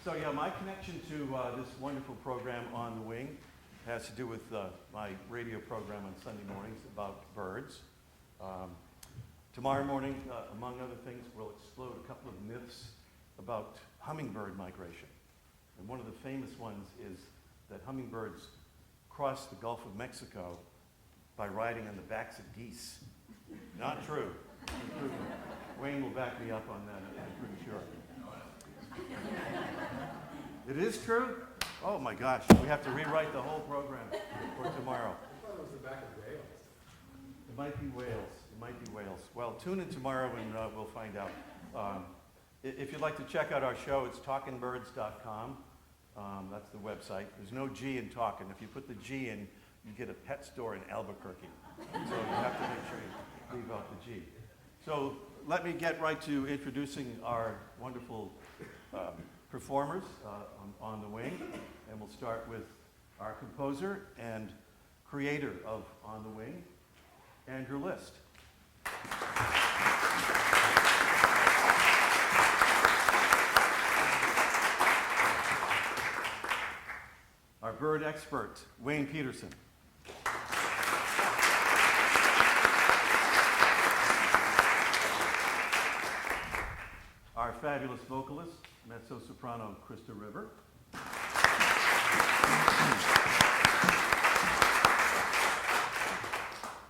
So yeah, my connection to this wonderful program On the Wing has to do with my radio program on Sunday mornings about birds. Tomorrow morning, among other things, we'll explode a couple of myths about hummingbird migration. And one of the famous ones is that hummingbirds cross the Gulf of Mexico by riding on the backs of geese. Not true. Wayne will back me up on that, I'm pretty sure. It is true? Oh my gosh, we have to rewrite the whole program for tomorrow. I thought it was the back of whales. It might be whales. It might be whales. Well, tune in tomorrow and we'll find out. If you'd like to check out our show, it's talkingbirds.com. That's the website. There's no G in talking. If you put the G in, you get a pet store in Albuquerque. So you have to make sure you leave out the G. So let me get right to introducing our wonderful performers on the Wing. And we'll start with our composer and creator of On the Wing, Andrew List. Our bird expert, Wayne Petersen. Our fabulous vocalist, mezzo-soprano Krista River.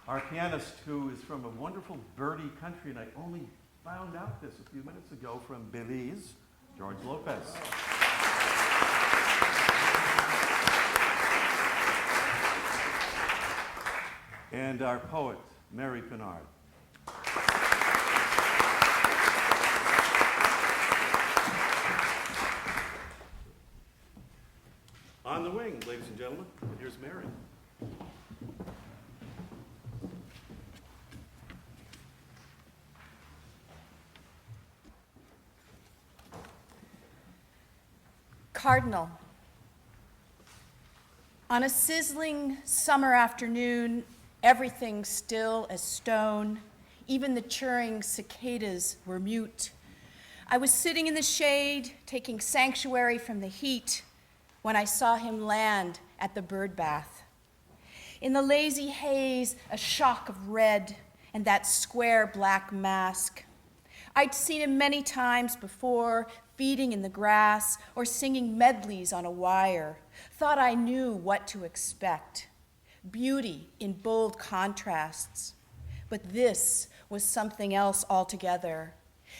Our pianist, who is from a wonderful birdie country, and I only found out this a few minutes ago, from Belize, George Lopez. And our poet, Mary Pinard. On the Wing, ladies and gentlemen, and here's Mary. Cardinal. On a sizzling summer afternoon, everything still as stone. Even the churring cicadas were mute. I was sitting in the shade, taking sanctuary from the heat, when I saw him land at the bird bath. In the lazy haze, a shock of red and that square black mask. I'd seen him many times before, feeding in the grass or singing medleys on a wire. Thought I knew what to expect. Beauty in bold contrasts. But this was something else altogether.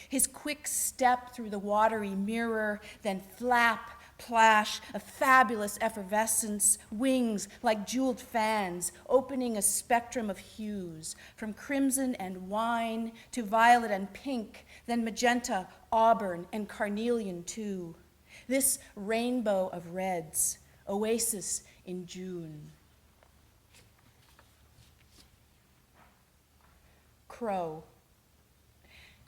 His quick step through the watery mirror, then flap, plash, a fabulous effervescence, wings like jeweled fans, opening a spectrum of hues, from crimson and wine to violet and pink, then magenta, auburn, and carnelian too. This rainbow of reds, oasis in June. Crow.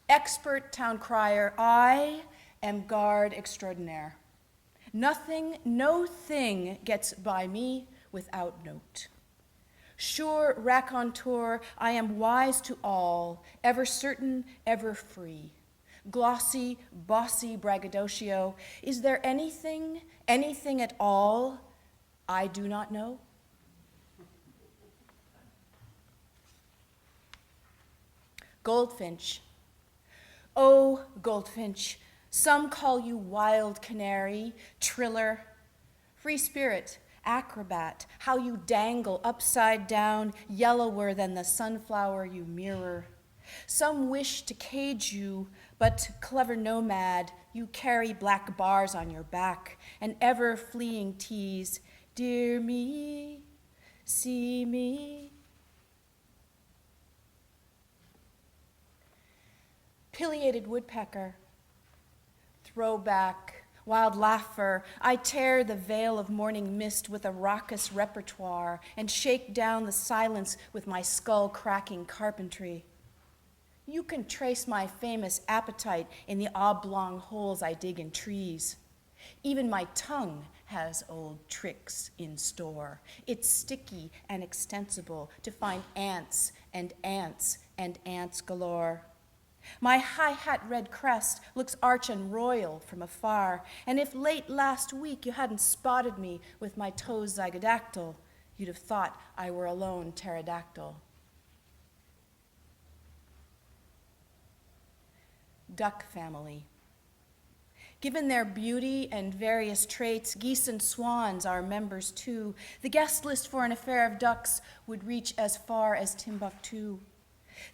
Expert town crier, I am guard extraordinaire. Nothing, no thing gets by me without note. Sure raconteur, I am wise to all, ever certain, ever free. Glossy, bossy braggadocio, is there anything, anything at all I do not know? Goldfinch. Oh, goldfinch, some call you wild canary, triller, free spirit, acrobat, how you dangle upside down, yellower than the sunflower you mirror. Some wish to cage you, but clever nomad, you carry black bars on your back, an ever-fleeing tease, dear me, see me. Pileated woodpecker, throwback, wild laugher, I tear the veil of morning mist with a raucous repertoire and shake down the silence with my skull-cracking carpentry. You can trace my famous appetite in the oblong holes I dig in trees. Even my tongue has old tricks in store. It's sticky and extensible to find ants and ants and ants galore. My high-hat red crest looks arch and royal from afar, and if late last week you hadn't spotted me with my toes zygodactyl, you'd have thought I were a lone pterodactyl. Duck family. Given their beauty and various traits, geese and swans are members too. The guest list for an affair of ducks would reach as far as Timbuktu.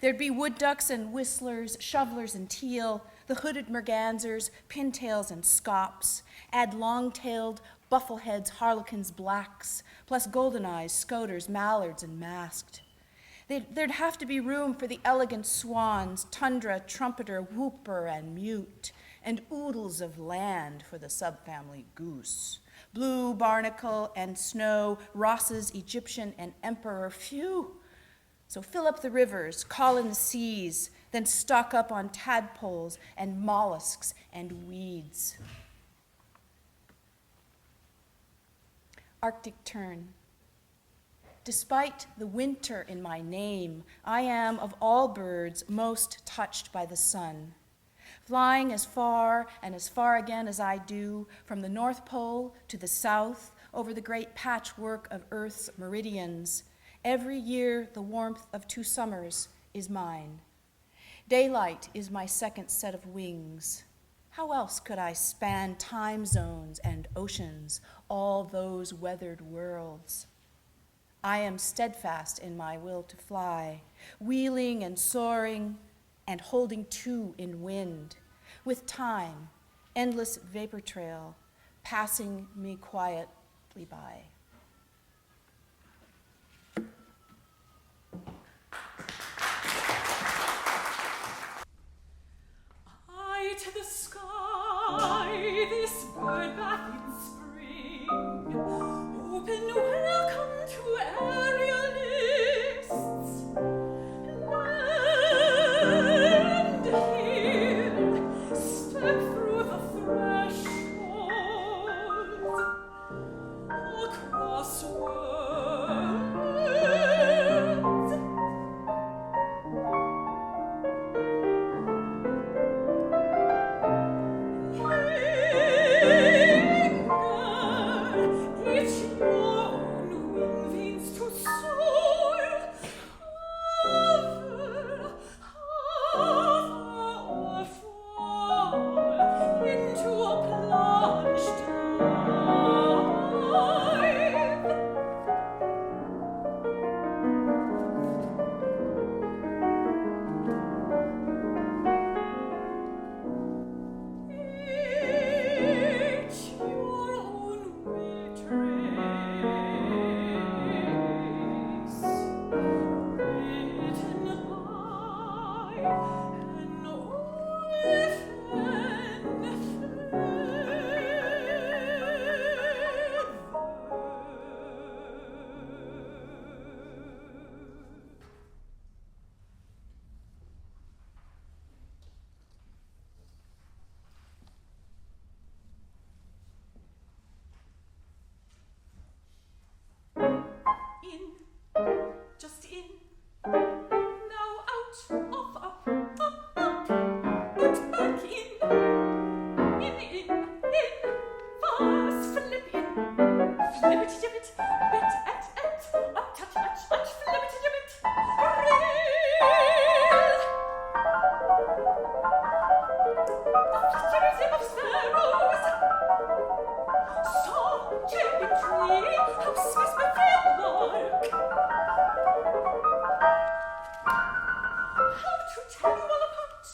There'd be wood ducks and whistlers, shovelers and teal, the hooded mergansers, pintails and scops, add long-tailed, buffleheads, harlequins, blacks, plus golden eyes, scoters, mallards, and masked. There'd have to be room for the elegant swans, tundra, trumpeter, whooper, and mute, and oodles of land for the subfamily goose. Blue, barnacle, and snow, Ross's Egyptian and emperor, phew. So fill up the rivers, call in the seas, then stock up on tadpoles and mollusks and weeds. Arctic tern. Despite the winter in my name, I am of all birds most touched by the sun. Flying as far and as far again as I do, from the North Pole to the South, over the great patchwork of Earth's meridians, every year the warmth of 2 summers is mine. Daylight is my second set of wings. How else could I span time zones and oceans, all those weathered worlds? I am steadfast in my will to fly, wheeling and soaring and holding to in wind, with time, endless vapor trail, passing me quietly by. Eye to the sky, this bird bath in spring. Open welcome to aerialists. Land here, step through the threshold. Across worlds. It's your own wing veins to soar. Hover, hover or fall into a plunge dive. It's your own matrix, written by an in, just in, now out, off, up, but back in, fast flip in, flippity jibbit, bit at, up, touch, flippity jibbit, reel. The flittery of sparrows, song, jumping tree, how swiss my lark. How to tell you all apart?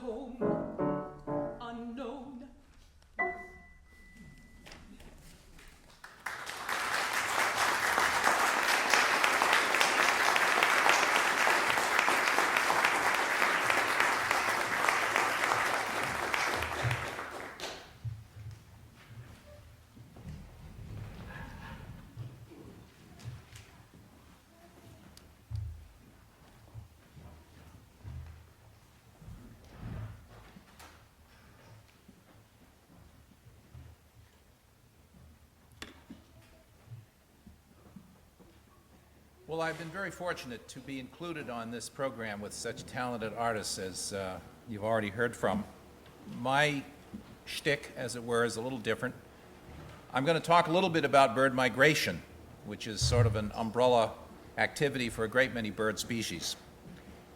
home unknown. Well, I've been very fortunate to be included on this program with such talented artists as you've already heard from. My shtick, as it were, is a little different. I'm going to talk a little bit about bird migration, which is sort of an umbrella activity for a great many bird species.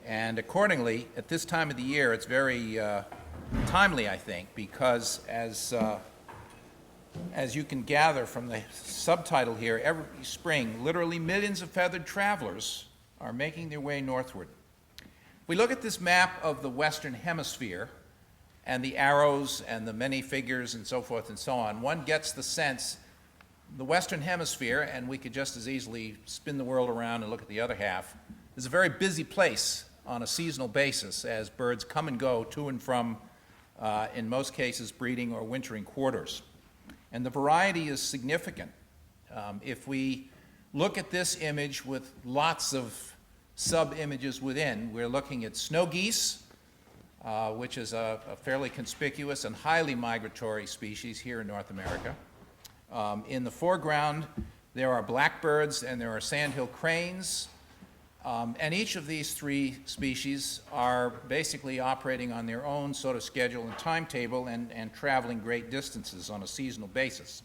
And accordingly, at this time of the year, it's very timely, I think, because as you can gather from the subtitle here, every spring, literally millions of feathered travelers are making their way northward. If we look at this map of the Western Hemisphere and the arrows and the many figures and so forth and so on, one gets the sense the Western Hemisphere, and we could just as easily spin the world around and look at the other half, is a very busy place on a seasonal basis as birds come and go to and from, in most cases, breeding or wintering quarters. And the variety is significant. If we look at this image with lots of sub-images within, we're looking at snow geese, which is a fairly conspicuous and highly migratory species here in North America. In the foreground, there are blackbirds and there are sandhill cranes. And each of these three species are basically operating on their own sort of schedule and timetable and traveling great distances on a seasonal basis.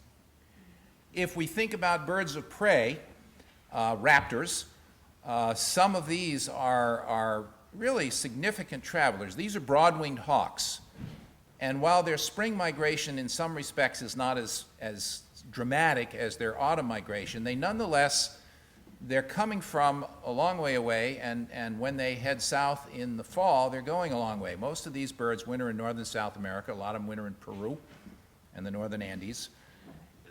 If we think about birds of prey, raptors, some of these are really significant travelers. These are broad-winged hawks. And while their spring migration in some respects is not as dramatic as their autumn migration, they nonetheless, they're coming from a long way away, and when they head south in the fall, they're going a long way. Most of these birds winter in northern South America. A lot of them winter in Peru and the northern Andes.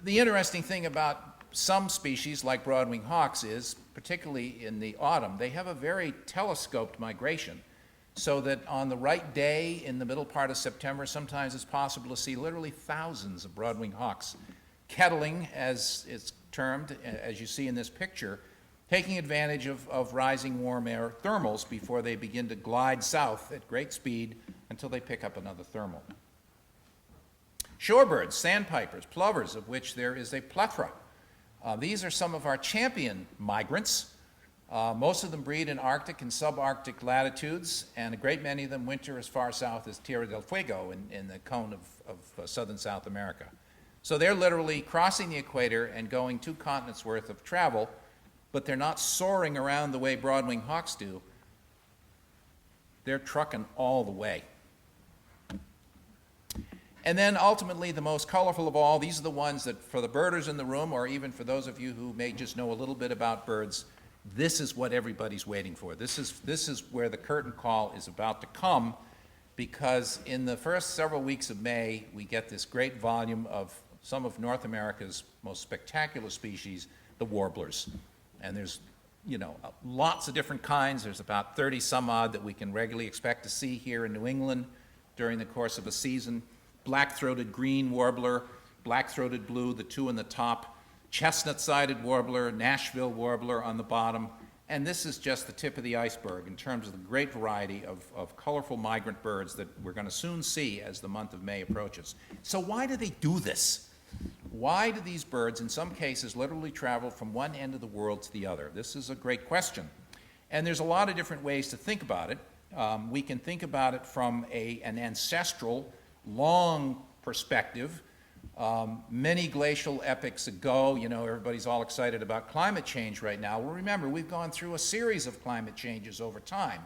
The interesting thing about some species, like broad-winged hawks, is, particularly in the autumn, they have a very telescoped migration, so that on the right day in the middle part of September, sometimes it's possible to see literally thousands of broad-winged hawks kettling, as it's termed, as you see in this picture, taking advantage of rising warm air thermals before they begin to glide south at great speed until they pick up another thermal. Shorebirds, sandpipers, plovers, of which there is a plethora. These are some of our champion migrants. Most of them breed in Arctic and subarctic latitudes, and a great many of them winter as far south as Tierra del Fuego in the cone of southern South America. So they're literally crossing the equator and going 2 continents worth of travel, but they're not soaring around the way broad-winged hawks do. They're trucking all the way. And then ultimately, the most colorful of all, these are the ones that, for the birders in the room, or even for those of you who may just know a little bit about birds, this is what everybody's waiting for. This is where the curtain call is about to come, because in the first several weeks of May, we get this great volume of some of North America's most spectacular species, the warblers. And there's, lots of different kinds. There's about 30 some odd that we can regularly expect to see here in New England during the course of a season. Black-throated green warbler, black-throated blue, the two on the top, chestnut-sided warbler, Nashville warbler on the bottom. And this is just the tip of the iceberg in terms of the great variety of colorful migrant birds that we're going to soon see as the month of May approaches. So why do they do this? Why do these birds, in some cases, literally travel from one end of the world to the other? This is a great question. And there's a lot of different ways to think about it. We can think about it from an ancestral, long perspective. Many glacial epochs ago, everybody's all excited about climate change right now. Well, remember, we've gone through a series of climate changes over time.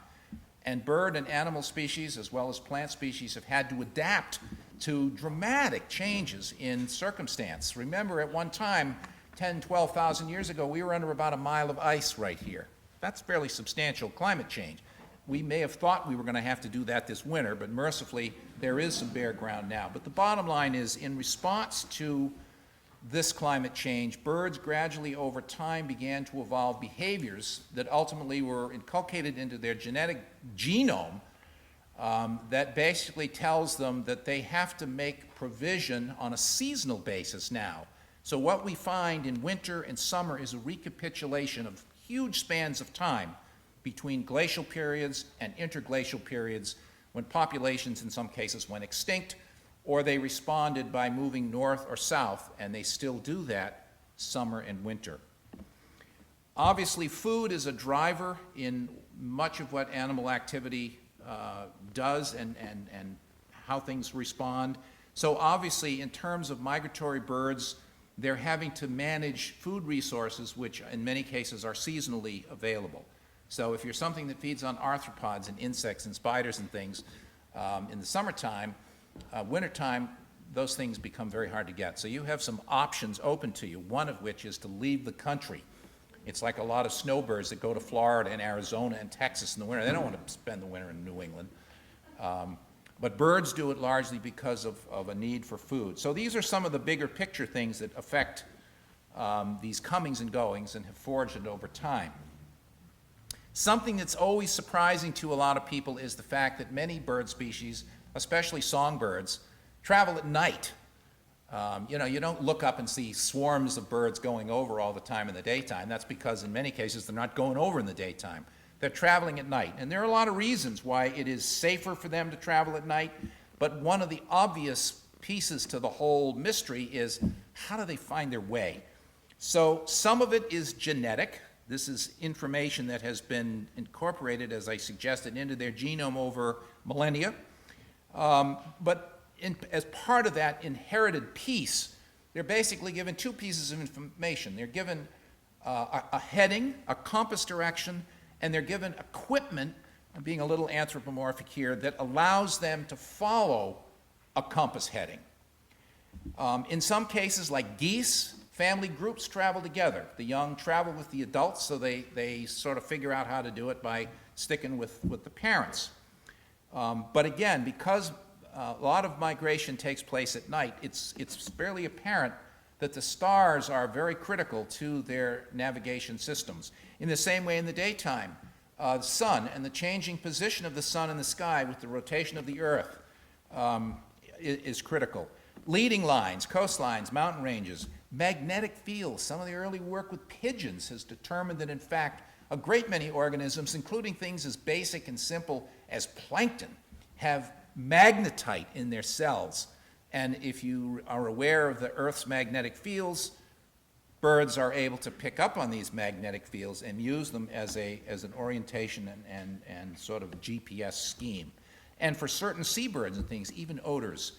And bird and animal species, as well as plant species, have had to adapt to dramatic changes in circumstance. Remember, at one time, 10, 12,000 years ago, we were under about a mile of ice right here. That's fairly substantial climate change. we may have thought we were going to have to do that this winter, but mercifully, there is some bare ground now. But the bottom line is, in response to this climate change, birds gradually over time began to evolve behaviors that ultimately were inculcated into their genetic genome that basically tells them that they have to make provision on a seasonal basis now. So what we find in winter and summer is a recapitulation of huge spans of time between glacial periods and interglacial periods when populations in some cases went extinct, or they responded by moving north or south, and they still do that summer and winter. Obviously, food is a driver in much of what animal activity does and how things respond. So obviously, in terms of migratory birds, they're having to manage food resources which in many cases are seasonally available. So if you're something that feeds on arthropods and insects and spiders and things in the summertime, wintertime, those things become very hard to get. So you have some options open to you, one of which is to leave the country. It's like a lot of snowbirds that go to Florida and Arizona and Texas in the winter. They don't want to spend the winter in New England. But birds do it largely because of a need for food. So these are some of the bigger picture things that affect these comings and goings and have forged it over time. Something that's always surprising to a lot of people is the fact that many bird species, especially songbirds, travel at night. You know, you don't look up and see swarms of birds going over all the time in the daytime. That's because in many cases they're not going over in the daytime. They're traveling at night. And there are a lot of reasons why it is safer for them to travel at night, but one of the obvious pieces to the whole mystery is how do they find their way? So some of it is genetic. This is information that has been incorporated, as I suggested, into their genome over millennia. But as part of that inherited piece, they're basically given two pieces of information. They're given a heading, a compass direction, and they're given equipment, I'm being a little anthropomorphic here, that allows them to follow a compass heading. In some cases, like geese, family groups travel together. The young travel with the adults, so they sort of figure out how to do it by sticking with the parents. But again, because a lot of migration takes place at night, it's fairly apparent that the stars are very critical to their navigation systems. In the same way in the daytime, the sun and the changing position of the sun in the sky with the rotation of the earth is critical. Leading lines, coastlines, mountain ranges, magnetic fields. Some of the early work with pigeons has determined that in fact a great many organisms, including things as basic and simple as plankton, have magnetite in their cells. And if you are aware of the Earth's magnetic fields, birds are able to pick up on these magnetic fields and use them as an orientation and sort of GPS scheme. And for certain seabirds and things, even odors.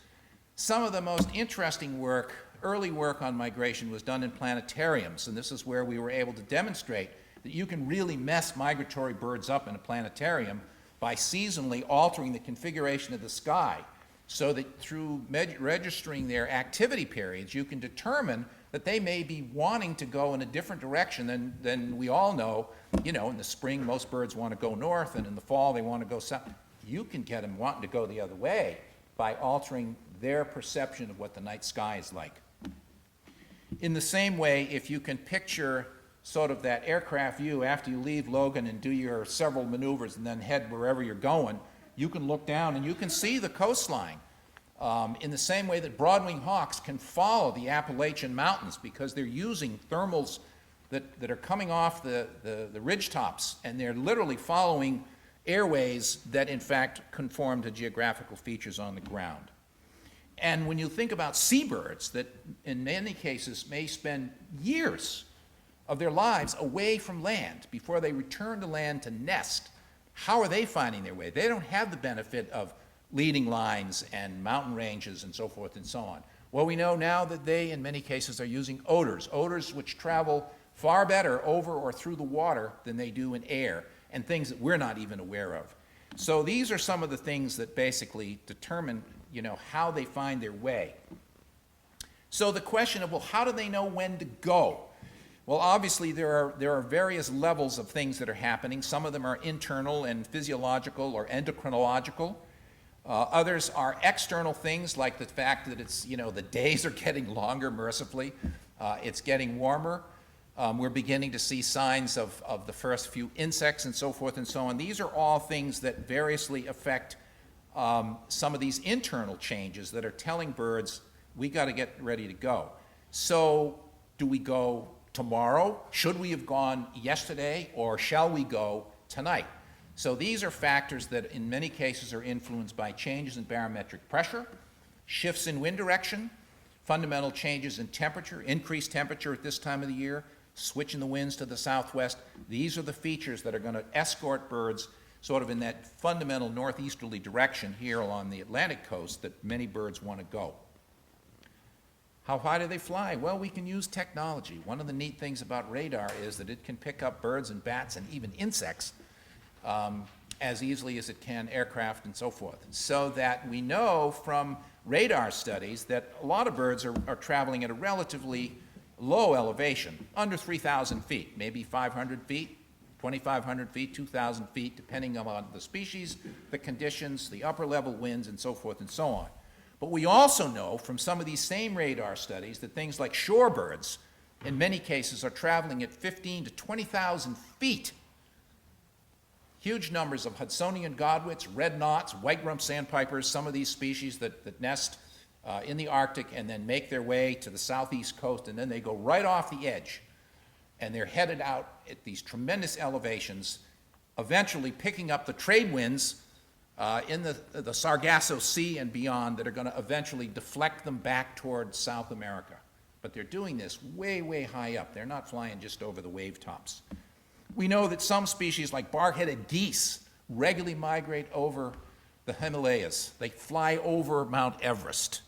Some of the most interesting work, early work on migration, was done in planetariums, and this is where we were able to demonstrate that you can really mess migratory birds up in a planetarium by seasonally altering the configuration of the sky, so that through registering their activity periods, you can determine that they may be wanting to go in a different direction than we all know. You know, in the spring, most birds want to go north, and in the fall, they want to go south. You can get them wanting to go the other way by altering their perception of what the night sky is like. In the same way, if you can picture sort of that aircraft view after you leave Logan and do your several maneuvers and then head wherever you're going, you can look down and you can see the coastline. In the same way that broad-winged hawks can follow the Appalachian Mountains because they're using thermals that are coming off the ridge tops, and they're literally following airways that in fact conform to geographical features on the ground. And when you think about seabirds that in many cases may spend years of their lives away from land before they return to land to nest, how are they finding their way? They don't have the benefit of leading lines and mountain ranges and so forth and so on. Well, we know now that they, in many cases, are using odors which travel far better over or through the water than they do in air, and things that we're not even aware of. So these are some of the things that basically determine, you know, how they find their way. So the question of, well, how do they know when to go? Well, obviously, there are various levels of things that are happening. Some of them are internal and physiological or endocrinological. Others are external things, like the fact that it's, the days are getting longer, mercifully. It's getting warmer. We're beginning to see signs of the first few insects and so forth and so on. These are all things that variously affect some of these internal changes that are telling birds, we got to get ready to go. So do we go tomorrow? Should we have gone yesterday, or shall we go tonight? So these are factors that in many cases are influenced by changes in barometric pressure, shifts in wind direction, fundamental changes in temperature, increased temperature at this time of the year, switch in the winds to the southwest. These are the features that are going to escort birds sort of in that fundamental northeasterly direction here along the Atlantic coast that many birds want to go. How high do they fly? Well, we can use technology. One of the neat things about radar is that it can pick up birds and bats and even insects as easily as it can aircraft and so forth. So that we know from radar studies that a lot of birds are traveling at a relatively low elevation, under 3,000 feet, maybe 500 feet, 2,500 feet, 2,000 feet, depending on the species, the conditions, the upper level winds, and so forth and so on. But we also know from some of these same radar studies that things like shorebirds, in many cases, are traveling at 15 to 20,000 feet. Huge numbers of Hudsonian godwits, red knots, white-rumped sandpipers, some of these species that nest in the Arctic and then make their way to the southeast coast, and then they go right off the edge. And they're headed out at these tremendous elevations, eventually picking up the trade winds in the Sargasso Sea and beyond that are going to eventually deflect them back towards South America. But they're doing this way, way high up. They're not flying just over the wave tops. We know that some species like bar-headed geese regularly migrate over the Himalayas. They fly over Mount Everest.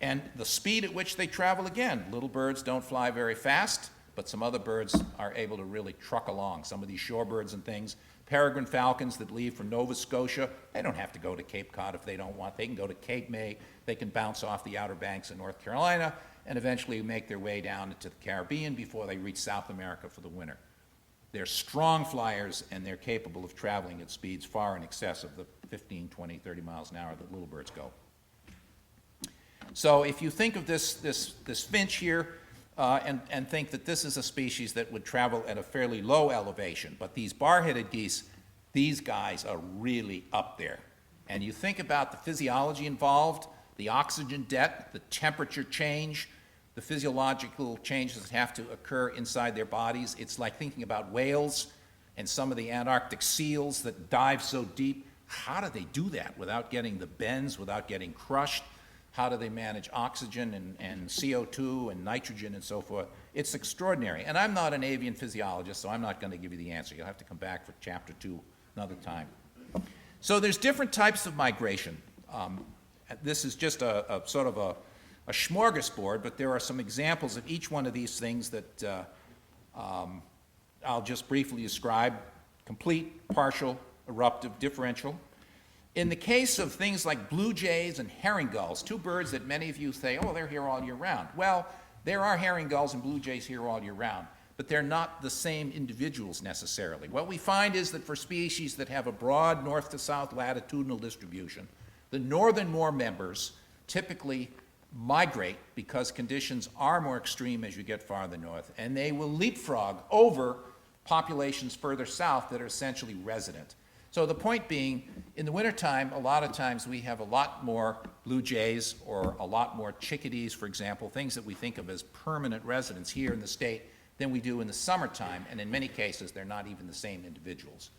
And the speed at which they travel, again, little birds don't fly very fast, but some other birds are able to really truck along. Some of these shorebirds and things, peregrine falcons that leave from Nova Scotia, they don't have to go to Cape Cod if they don't want. They can go to Cape May, they can bounce off the Outer Banks of North Carolina, and eventually make their way down into the Caribbean before they reach South America for the winter. They're strong flyers, and they're capable of traveling at speeds far in excess of the 15, 20, 30 miles an hour that little birds go. So if you think of this finch here, and think that this is a species that would travel at a fairly low elevation, but these bar-headed geese, these guys are really up there. And you think about the physiology involved, the oxygen debt, the temperature change, the physiological changes that have to occur inside their bodies. It's like thinking about whales and some of the Antarctic seals that dive so deep. How do they do that without getting the bends, without getting crushed? How do they manage oxygen and CO2 and nitrogen and so forth? It's extraordinary. And I'm not an avian physiologist, so I'm not going to give you the answer. You'll have to come back for chapter 2 another time. So there's different types of migration. This is just a sort of a smorgasbord, but there are some examples of each one of these things that I'll just briefly describe: complete, partial, eruptive, differential. In the case of things like blue jays and herring gulls, two birds that many of you say, oh, they're here all year round. Well, there are herring gulls and blue jays here all year round, but they're not the same individuals necessarily. What we find is that for species that have a broad north to south latitudinal distribution, the northernmost members typically migrate because conditions are more extreme as you get farther north, and they will leapfrog over populations further south that are essentially resident. So the point being, in the wintertime, a lot of times we have a lot more blue jays or a lot more chickadees, for example, things that we think of as permanent residents here in the state than we do in the summertime, and in many cases they're not even the same individuals.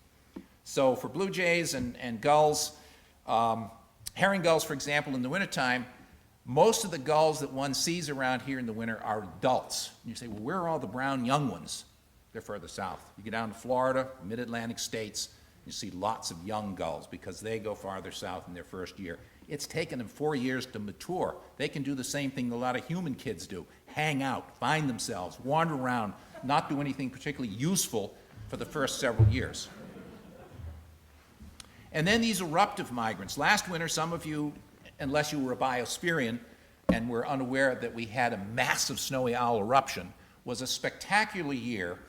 So for blue jays and gulls, herring gulls, for example, in the wintertime, most of the gulls that one sees around here in the winter are adults. And you say, well, where are all the brown young ones? They're further south. You get down to Florida, mid-Atlantic states, you see lots of young gulls because they go farther south in their first year. It's taken them 4 years to mature. They can do the same thing that a lot of human kids do: hang out, find themselves, wander around, not do anything particularly useful for the first several years. And then these eruptive migrants. Last winter, some of you, unless you were a biospherian and were unaware that we had a massive snowy owl eruption, was a spectacular year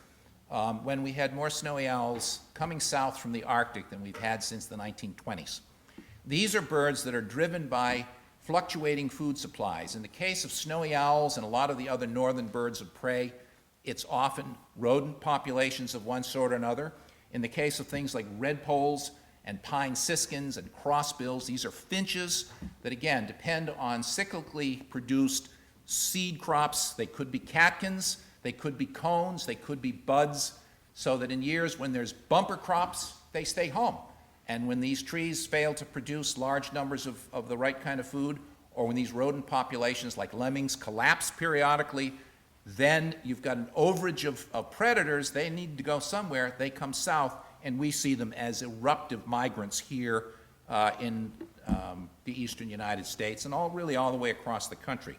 when we had more snowy owls coming south from the Arctic than we've had since the 1920s. These are birds that are driven by fluctuating food supplies. In the case of snowy owls and a lot of the other northern birds of prey, it's often rodent populations of one sort or another. In the case of things like redpolls and pine siskins and crossbills, these are finches that, again, depend on cyclically produced seed crops. They could be catkins, they could be cones, they could be buds, so that in years when there's bumper crops, they stay home. And when these trees fail to produce large numbers of the right kind of food, or when these rodent populations like lemmings collapse periodically, then you've got an overage of predators. They need to go somewhere. They come south, and we see them as eruptive migrants here in the eastern United States and really all the way across the country.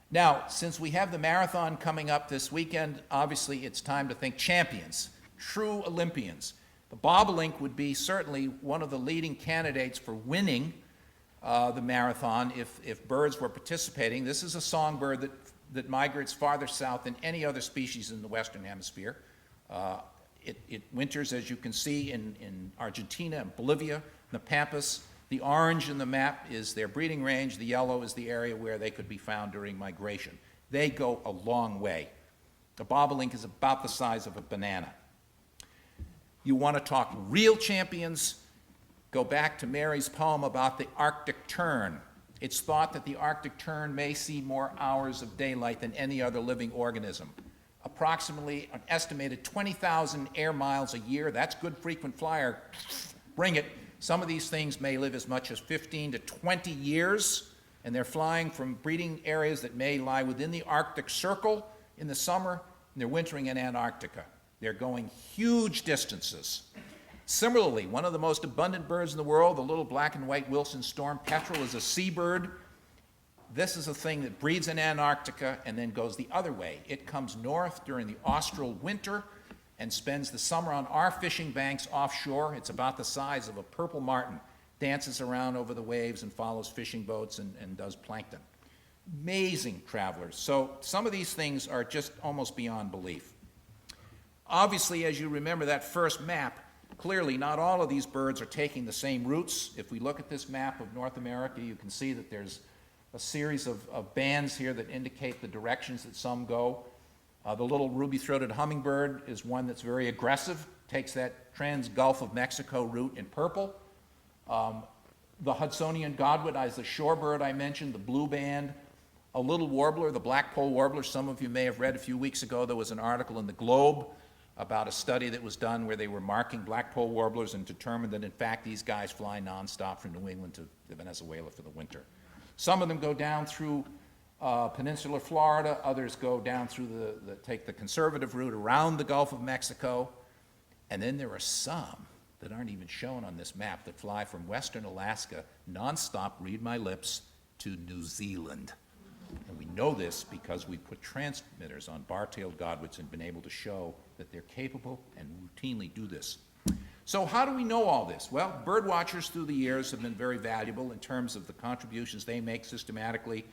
Now, since we have the marathon coming up this weekend, obviously it's time to think champions, true Olympians. The bobolink would be certainly one of the leading candidates for winning the marathon if birds were participating. This is a songbird that migrates farther south than any other species in the Western Hemisphere. It winters, as you can see, in Argentina and Bolivia, the Pampas. The orange in the map is their breeding range. The yellow is the area where they could be found during migration. They go a long way. The bobolink is about the size of a banana. You want to talk real champions? Go back to Mary's poem about the Arctic tern. It's thought that the Arctic tern may see more hours of daylight than any other living organism. Approximately an estimated 20,000 air miles a year. That's good frequent flyer. Bring it. Some of these things may live as much as 15 to 20 years, and they're flying from breeding areas that may lie within the Arctic Circle in the summer, and they're wintering in Antarctica. They're going huge distances. Similarly, one of the most abundant birds in the world, the little black and white Wilson storm petrel, is a seabird. This is a thing that breeds in Antarctica and then goes the other way. It comes north during the austral winter and spends the summer on our fishing banks offshore. It's about the size of a purple martin, dances around over the waves and follows fishing boats and does plankton. Amazing travelers. So some of these things are just almost beyond belief. Obviously, as you remember that first map, clearly not all of these birds are taking the same routes. If we look at this map of North America, you can see that there's a series of bands here that indicate the directions that some go. The little ruby-throated hummingbird is one that's very aggressive, takes that trans-Gulf of Mexico route in purple. The Hudsonian godwit is the shorebird I mentioned, the blue band. A little warbler, the black-poll warbler, some of you may have read a few weeks ago, there was an article in the Globe about a study that was done where they were marking black-poll warblers and determined that, in fact, these guys fly nonstop from New England to Venezuela for the winter. Some of them go down through peninsular Florida, others go down through take the conservative route around the Gulf of Mexico, and then there are some that aren't even shown on this map that fly from western Alaska nonstop, read my lips, to New Zealand. And we know this because we put transmitters on bar-tailed godwits and been able to show that they're capable and routinely do this. So how do we know all this? Well, bird watchers through the years have been very valuable in terms of the contributions they make systematically,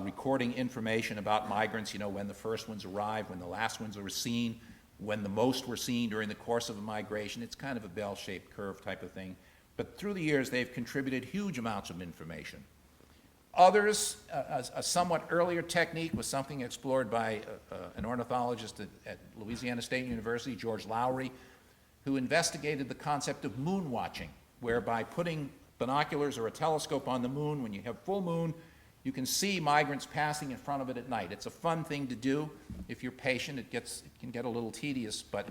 recording information about migrants, you know, when the first ones arrive, when the last ones are seen, when the most were seen during the course of a migration. It's kind of a bell-shaped curve type of thing. But through the years, they've contributed huge amounts of information. Others, a somewhat earlier technique was something explored by an ornithologist at Louisiana State University, George Lopez, who investigated the concept of moon watching, whereby putting binoculars or a telescope on the moon, when you have full moon, you can see migrants passing in front of it at night. It's a fun thing to do. If you're patient, it can get a little tedious, but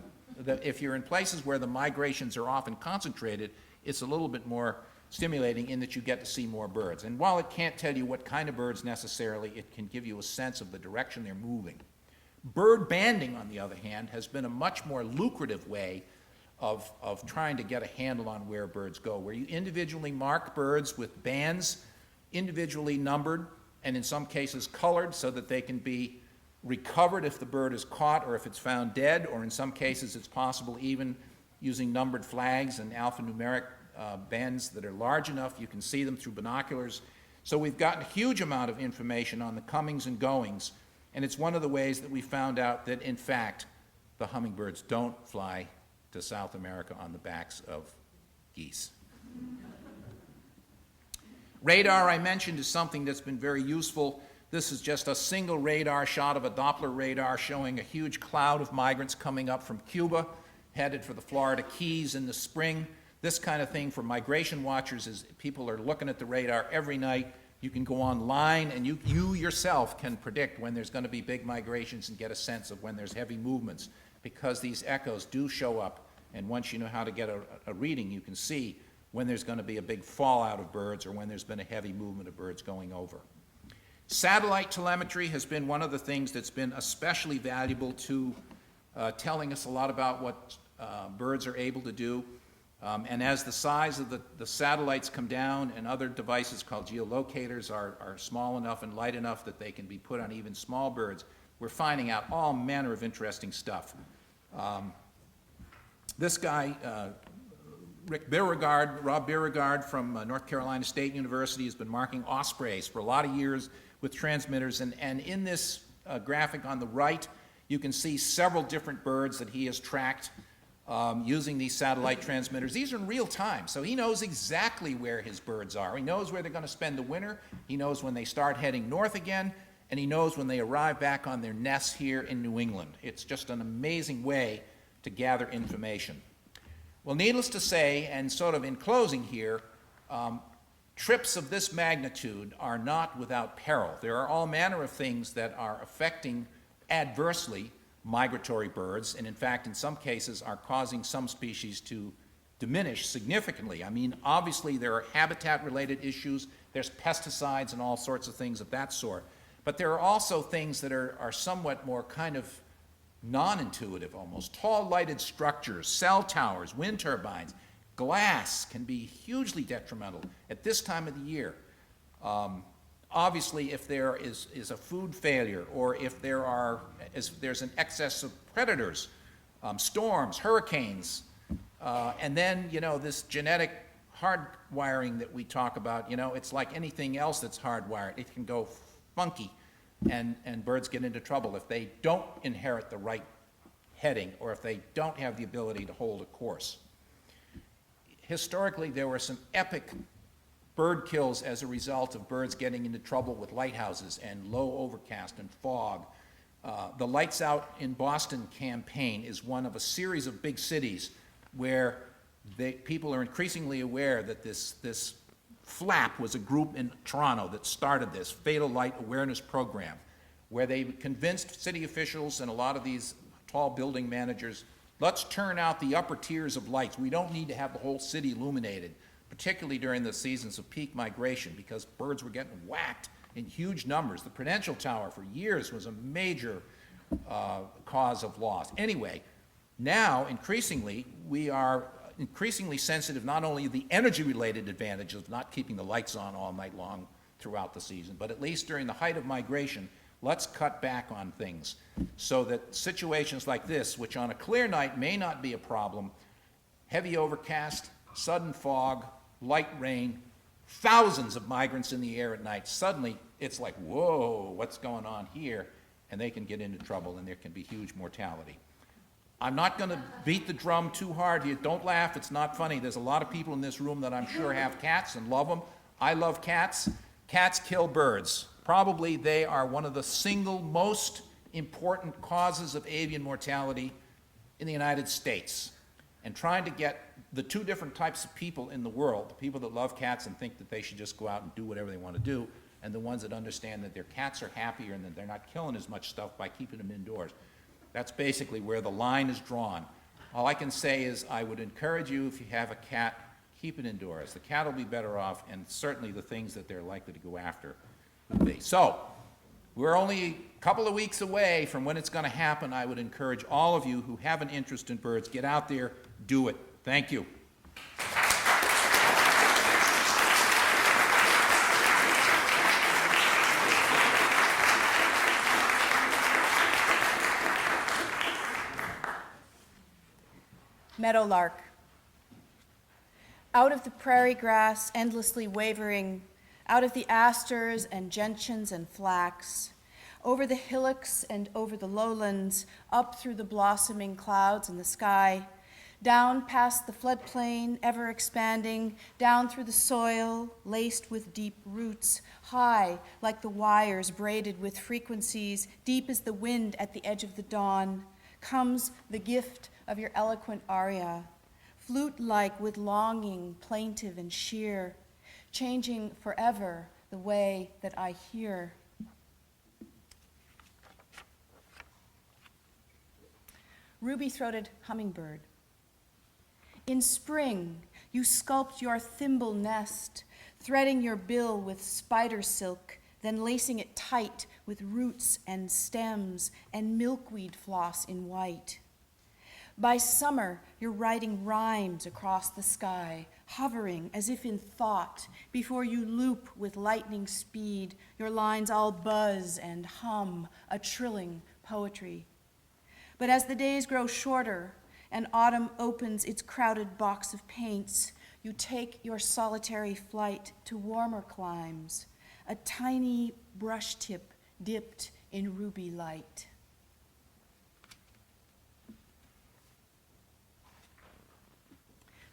if you're in places where the migrations are often concentrated, it's a little bit more stimulating in that you get to see more birds. And while it can't tell you what kind of birds necessarily, it can give you a sense of the direction they're moving. Bird banding, on the other hand, has been a much more lucrative way of trying to get a handle on where birds go, where you individually mark birds with bands, individually numbered, and in some cases colored so that they can be recovered if the bird is caught or if it's found dead, or in some cases it's possible even using numbered flags and alphanumeric bands that are large enough you can see them through binoculars. So we've gotten a huge amount of information on the comings and goings, And it's one of the ways that we found out that, in fact, the hummingbirds don't fly to South America on the backs of geese. Radar, I mentioned, is something that's been very useful. This is just a single radar shot of a Doppler radar showing a huge cloud of migrants coming up from Cuba, headed for the Florida Keys in the spring. This kind of thing for migration watchers is people are looking at the radar every night. You can go online and you yourself can predict when there's going to be big migrations and get a sense of when there's heavy movements, because these echoes do show up, and once you know how to get a reading, you can see when there's going to be a big fallout of birds or when there's been a heavy movement of birds going over. Satellite telemetry has been one of the things that's been especially valuable to telling us a lot about what birds are able to do. And as the size of the satellites come down and other devices called geolocators are small enough and light enough that they can be put on even small birds, we're finding out all manner of interesting stuff. This guy, Rob Beauregard from North Carolina State University has been marking ospreys for a lot of years with transmitters, and in this graphic on the right, you can see several different birds that he has tracked using these satellite transmitters. These are in real time, so he knows exactly where his birds are. He knows where they're going to spend the winter. He knows when they start heading north again, and he knows when they arrive back on their nests here in New England. It's just an amazing way to gather information. Well, needless to say, and sort of in closing here, trips of this magnitude are not without peril. There are all manner of things that are affecting adversely migratory birds, and in fact, in some cases, are causing some species to diminish significantly. I mean, obviously, there are habitat-related issues. There's pesticides and all sorts of things of that sort. But there are also things that are somewhat more kind of non-intuitive almost. Tall lighted structures, cell towers, wind turbines, glass can be hugely detrimental at this time of the year. Obviously, if there is a food failure, or if there's an excess of predators, storms, hurricanes, and then, this genetic hardwiring that we talk about, it's like anything else that's hardwired. It can go funky, and birds get into trouble if they don't inherit the right heading, or if they don't have the ability to hold a course. Historically, there were some epic bird kills as a result of birds getting into trouble with lighthouses and low overcast and fog. The Lights Out in Boston campaign is one of a series of big cities where people are increasingly aware that this FLAP was a group in Toronto that started this Fatal Light Awareness Program, where they convinced city officials and a lot of these tall building managers, let's turn out the upper tiers of lights. We don't need to have the whole city illuminated, particularly during the seasons of peak migration, because birds were getting whacked in huge numbers. The Prudential Tower for years was a major cause of loss. Anyway, now, increasingly, we are increasingly sensitive not only to the energy-related advantage of not keeping the lights on all night long throughout the season, but at least during the height of migration, let's cut back on things so that situations like this, which on a clear night may not be a problem, heavy overcast, sudden fog, light rain, thousands of migrants in the air at night, suddenly it's like, whoa, what's going on here? And they can get into trouble, and there can be huge mortality. I'm not going to beat the drum too hard here. Don't laugh. It's not funny. There's a lot of people in this room that I'm sure have cats and love them. I love cats. Cats kill birds. Probably they are one of the single most important causes of avian mortality in the United States. And trying to get the two different types of people in the world, the people that love cats and think that they should just go out and do whatever they want to do, and the ones that understand that their cats are happier and that they're not killing as much stuff by keeping them indoors. That's basically where the line is drawn. All I can say is I would encourage you, if you have a cat, keep it indoors. The cat will be better off, and certainly the things that they're likely to go after will be. So, we're only a couple of weeks away from when it's going to happen. I would encourage all of you who have an interest in birds, get out there, do it. Thank you. Meadowlark. Out of the prairie grass, endlessly wavering, out of the asters and gentians and flax, over the hillocks and over the lowlands, up through the blossoming clouds in the sky, down past the floodplain, ever expanding, down through the soil, laced with deep roots, high like the wires braided with frequencies, deep as the wind at the edge of the dawn, comes the gift of your eloquent aria, flute-like with longing, plaintive and sheer, changing forever the way that I hear. Ruby-throated hummingbird. In spring, you sculpt your thimble nest, threading your bill with spider silk, then lacing it tight with roots and stems and milkweed floss in white. By summer, you're writing rhymes across the sky, hovering as if in thought, before you loop with lightning speed, your lines all buzz and hum, a trilling poetry. But as the days grow shorter and autumn opens its crowded box of paints, you take your solitary flight to warmer climes, a tiny brush tip dipped in ruby light.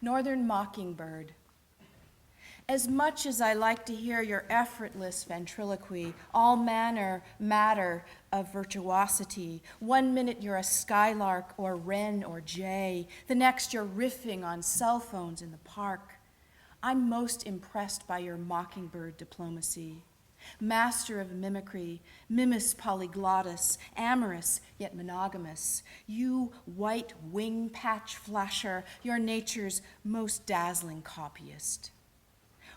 Northern mockingbird. As much as I like to hear your effortless ventriloquy, all matter of virtuosity, 1 minute you're a skylark or wren or jay, the next you're riffing on cell phones in the park. I'm most impressed by your mockingbird diplomacy. Master of mimicry, mimus polyglottus, amorous yet monogamous. You white wing patch flasher, you're nature's most dazzling copyist.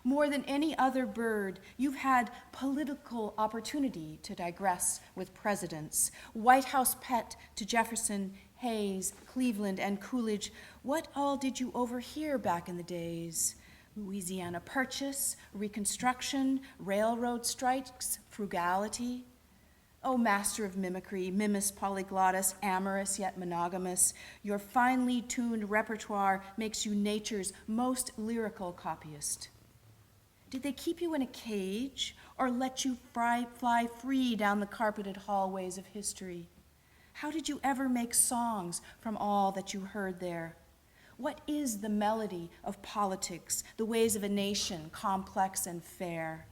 More than any other bird, you've had political opportunity to digress with presidents. White House pet to Jefferson, Hayes, Cleveland, and Coolidge. What all did you overhear back in the days? Louisiana Purchase, Reconstruction, railroad strikes, frugality. Oh, master of mimicry, mimus polyglottus, amorous yet monogamous, your finely tuned repertoire makes you nature's most lyrical copyist. Did they keep you in a cage or let you fly free down the carpeted hallways of history? How did you ever make songs from all that you heard there? What is the melody of politics, the ways of a nation, complex and fair?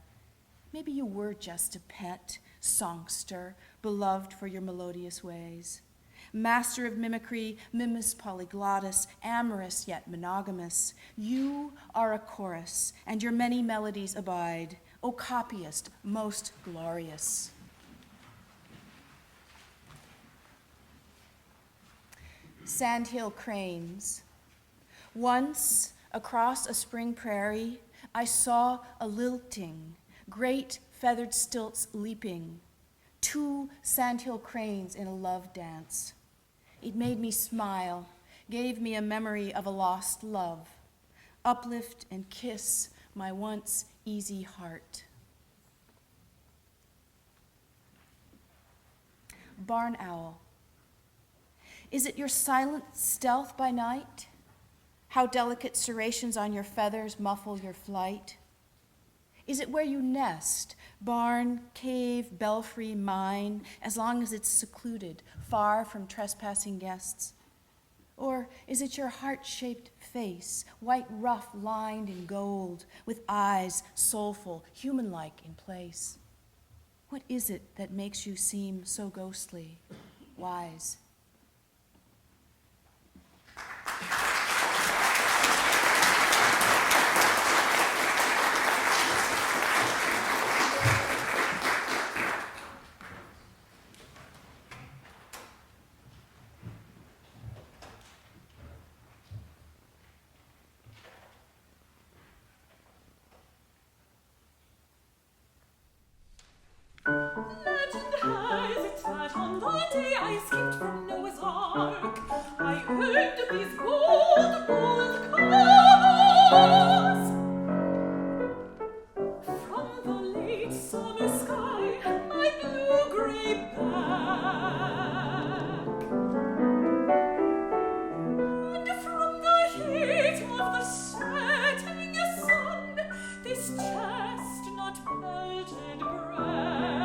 Maybe you were just a pet, songster, beloved for your melodious ways. Master of mimicry, mimus polyglottus, amorous yet monogamous. You are a chorus, and your many melodies abide. O copyist, most glorious. Sandhill cranes. Once, across a spring prairie, I saw a lilting, great feathered stilts leaping, 2 sandhill cranes in a love dance. It made me smile, gave me a memory of a lost love, uplift and kiss my once easy heart. Barn owl. Is it your silent stealth by night? How delicate serrations on your feathers muffle your flight? Is it where you nest, barn, cave, belfry, mine, as long as it's secluded, far from trespassing guests? Or is it your heart-shaped face, white ruff lined in gold, with eyes soulful, human-like in place? What is it that makes you seem so ghostly, wise? Legend has it that on the day I escaped from Noah's Ark, I heard these bold, bold calls. From the late summer sky, my blue-gray back, and from the heat of the setting sun, this chestnut belted breast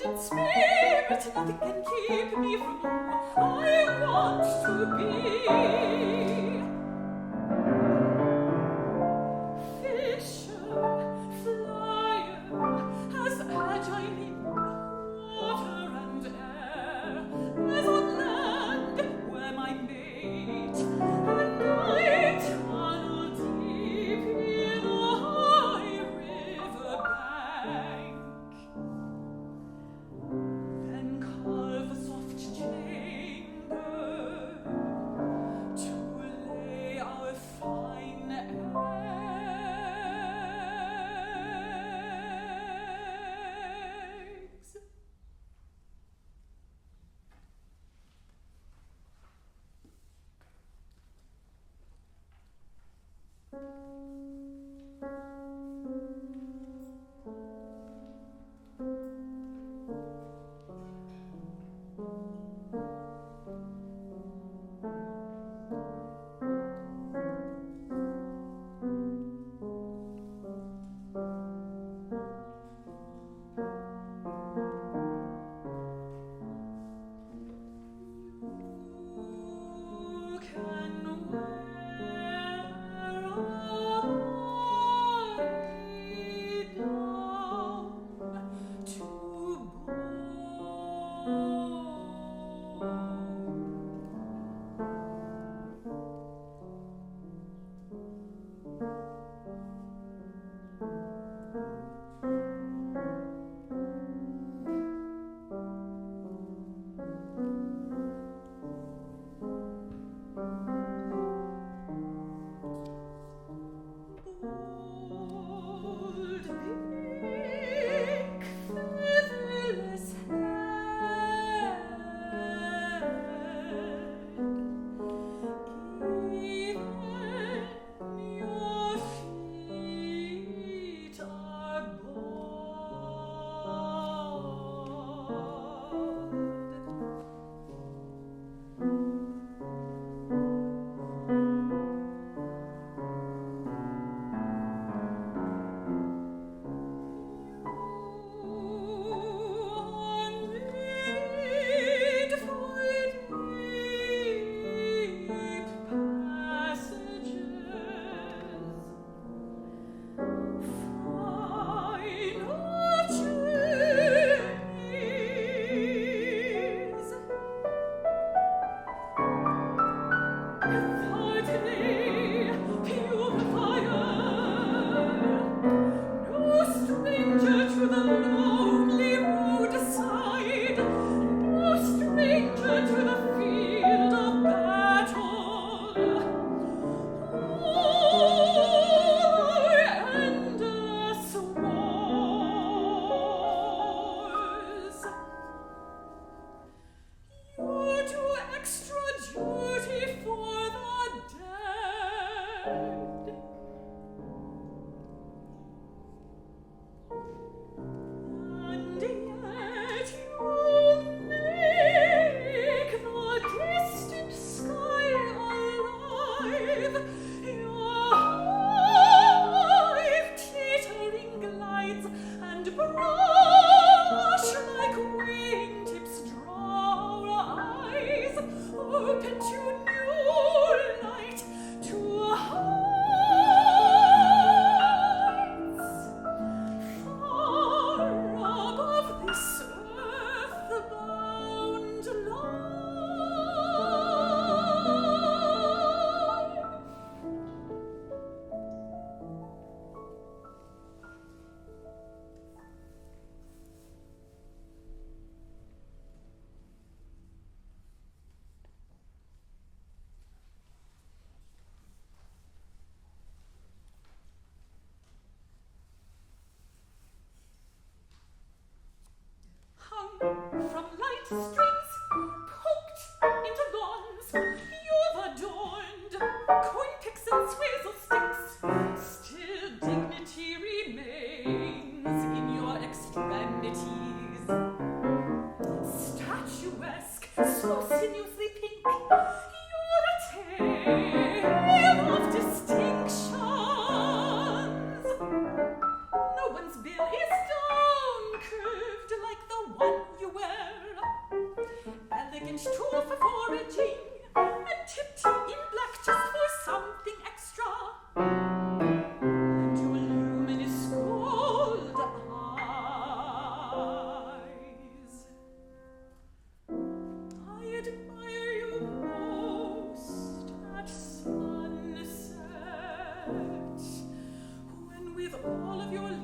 in spirit, nothing can keep me from you. I want to be. Fisher, flyer, as agile in water and air as on land where my mate, and I tunnel deep in a high river bank. Then carve a soft chamber to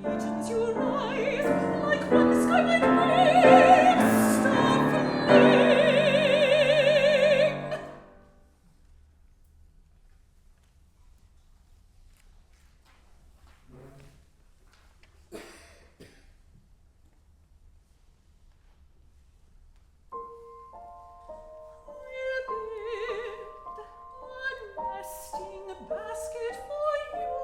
pigeons you rise, like one sky-white bird, startling. Nesting basket for you.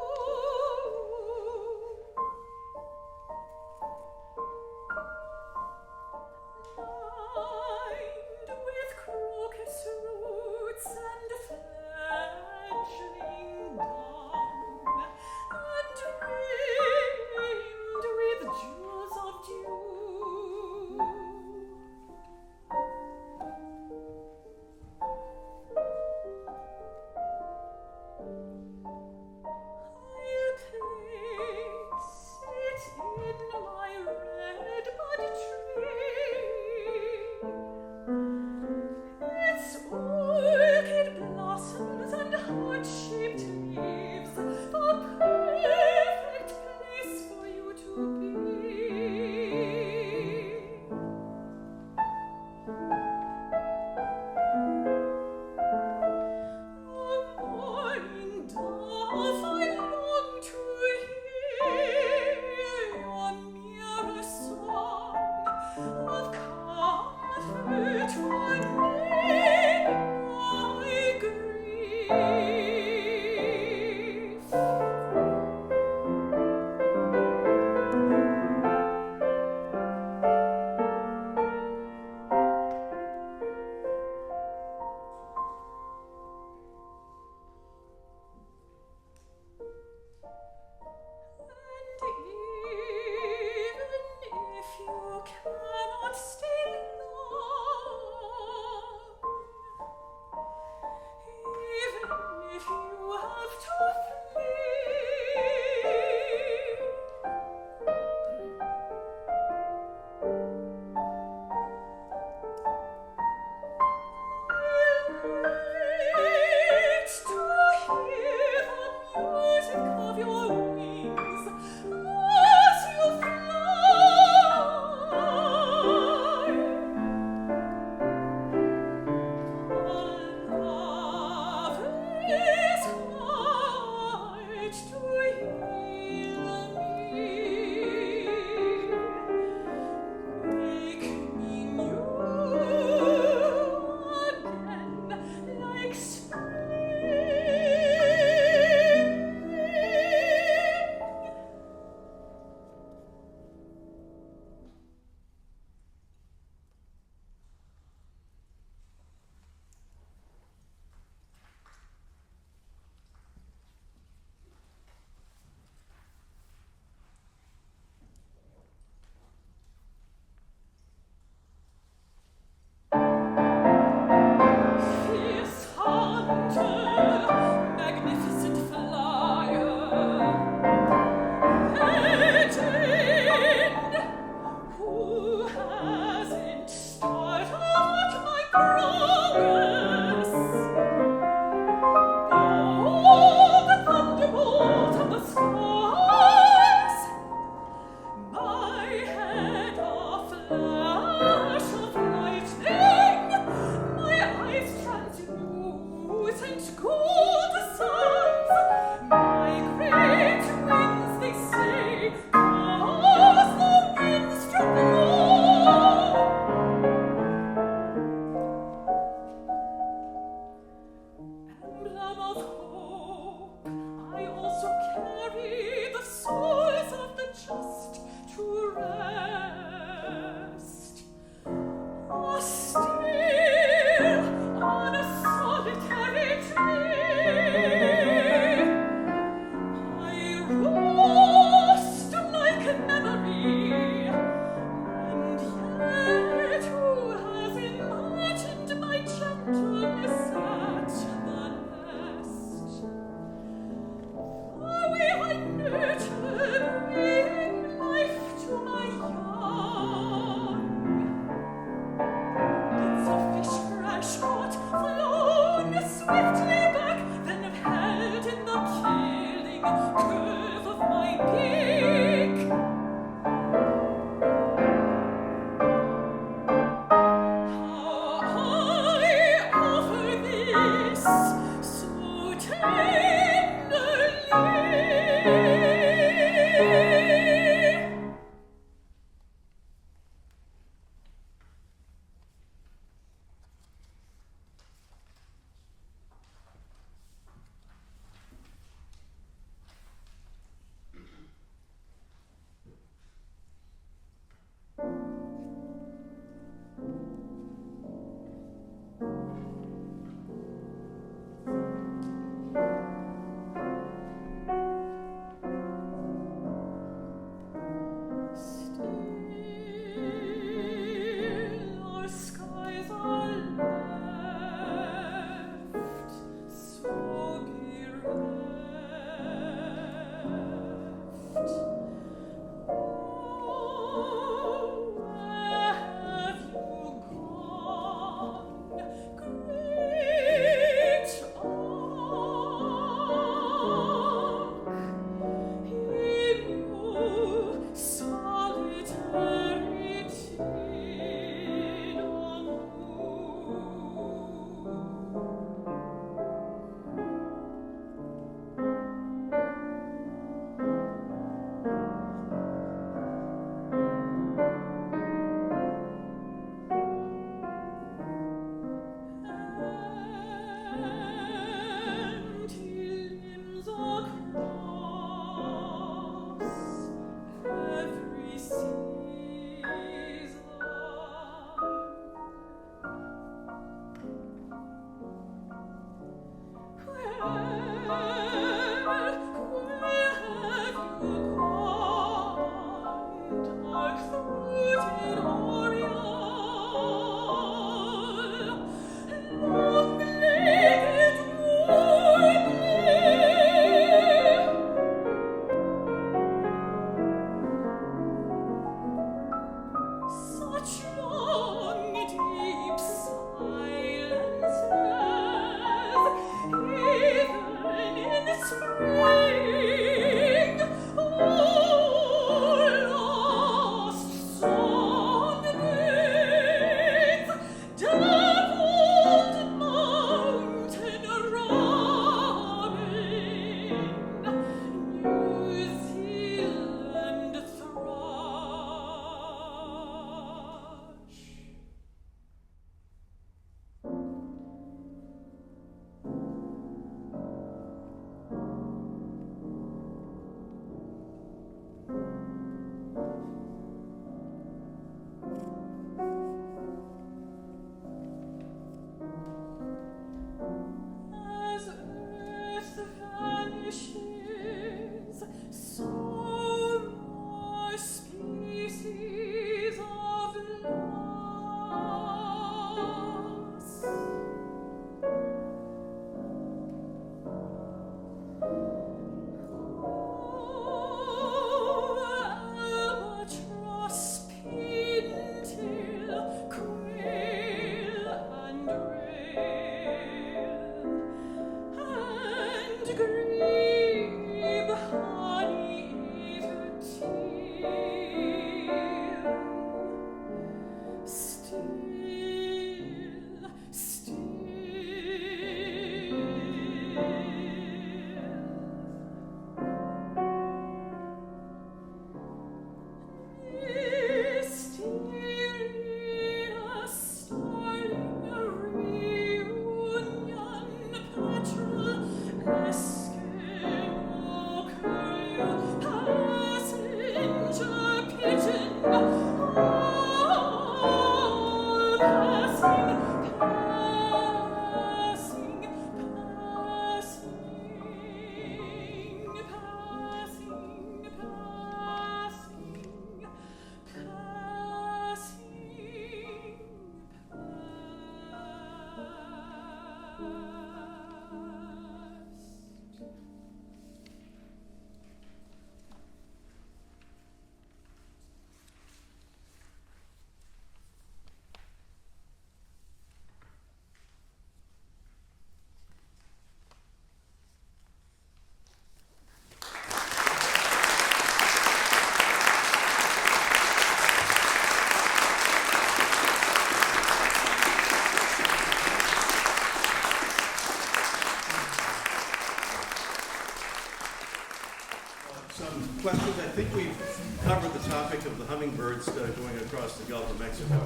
think we've covered the topic of the hummingbirds going across the Gulf of Mexico.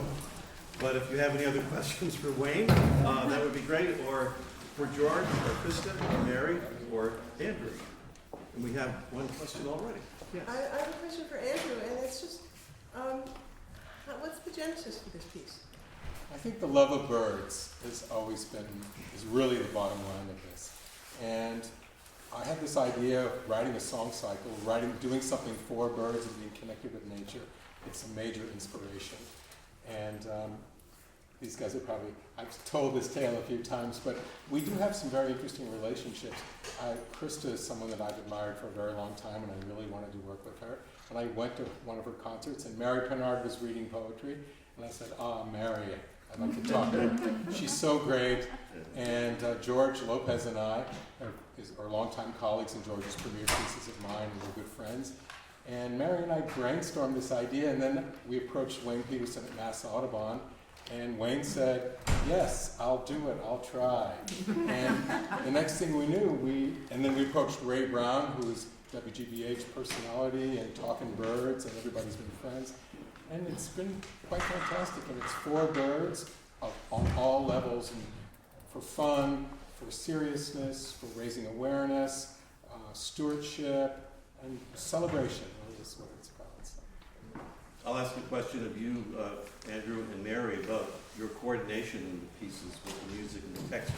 But if you have any other questions for Wayne, that would be great, or for George, or Krista, or Mary, or Andrew. And we have one question already. Yes. I have a question for Andrew, and it's just, what's the genesis for this piece? I think the love of birds is really the bottom line of this. And I had this idea of writing a song cycle, doing something for birds and being connected with nature. It's a major inspiration. And these guys are probably, I've told this tale a few times, but we do have some very interesting relationships. Krista is someone that I've admired for a very long time, and I really wanted to work with her. And I went to one of her concerts, and Mary Pinard was reading poetry, and I said, Mary, I'd like to talk to her. She's so great. And George Lopez and I are longtime colleagues in George's premier pieces of mine, and we're good friends. And Mary and I brainstormed this idea, and then we approached Wayne Petersen at Mass Audubon, and Wayne said, yes, I'll do it, I'll try. And the next thing we knew, then we approached Ray Brown, who's WGBH personality and Talking Birds, and everybody's been friends. And it's been quite fantastic, and it's for birds on all levels, and for fun, for seriousness, for raising awareness, stewardship, and celebration really is what it's about. So. I'll ask a question of you, Andrew and Mary, about your coordination in the pieces with the music and the text.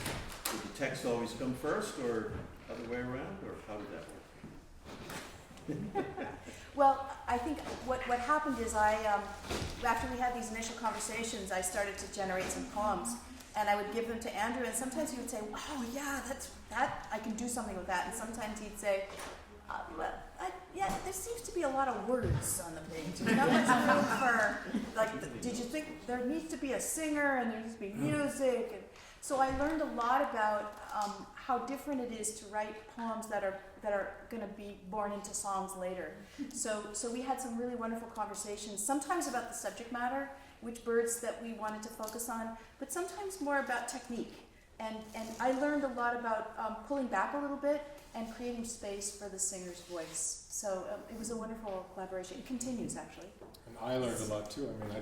Did the text always come first, or other way around, or how did that work? Well, I think what happened is after we had these initial conversations, I started to generate some poems, and I would give them to Andrew, and sometimes he would say, oh yeah, that I can do something with that, and sometimes he'd say, yeah, there seems to be a lot of words on the page. There's not much room for, did you think there needs to be a singer and there needs to be music? And so I learned a lot about how different it is to write poems that are going to be born into songs later. So we had some really wonderful conversations, sometimes about the subject matter, which birds that we wanted to focus on, but sometimes more about technique. And I learned a lot about pulling back a little bit and creating space for the singer's voice. So it was a wonderful collaboration. It continues, actually. And I learned a lot too. I mean,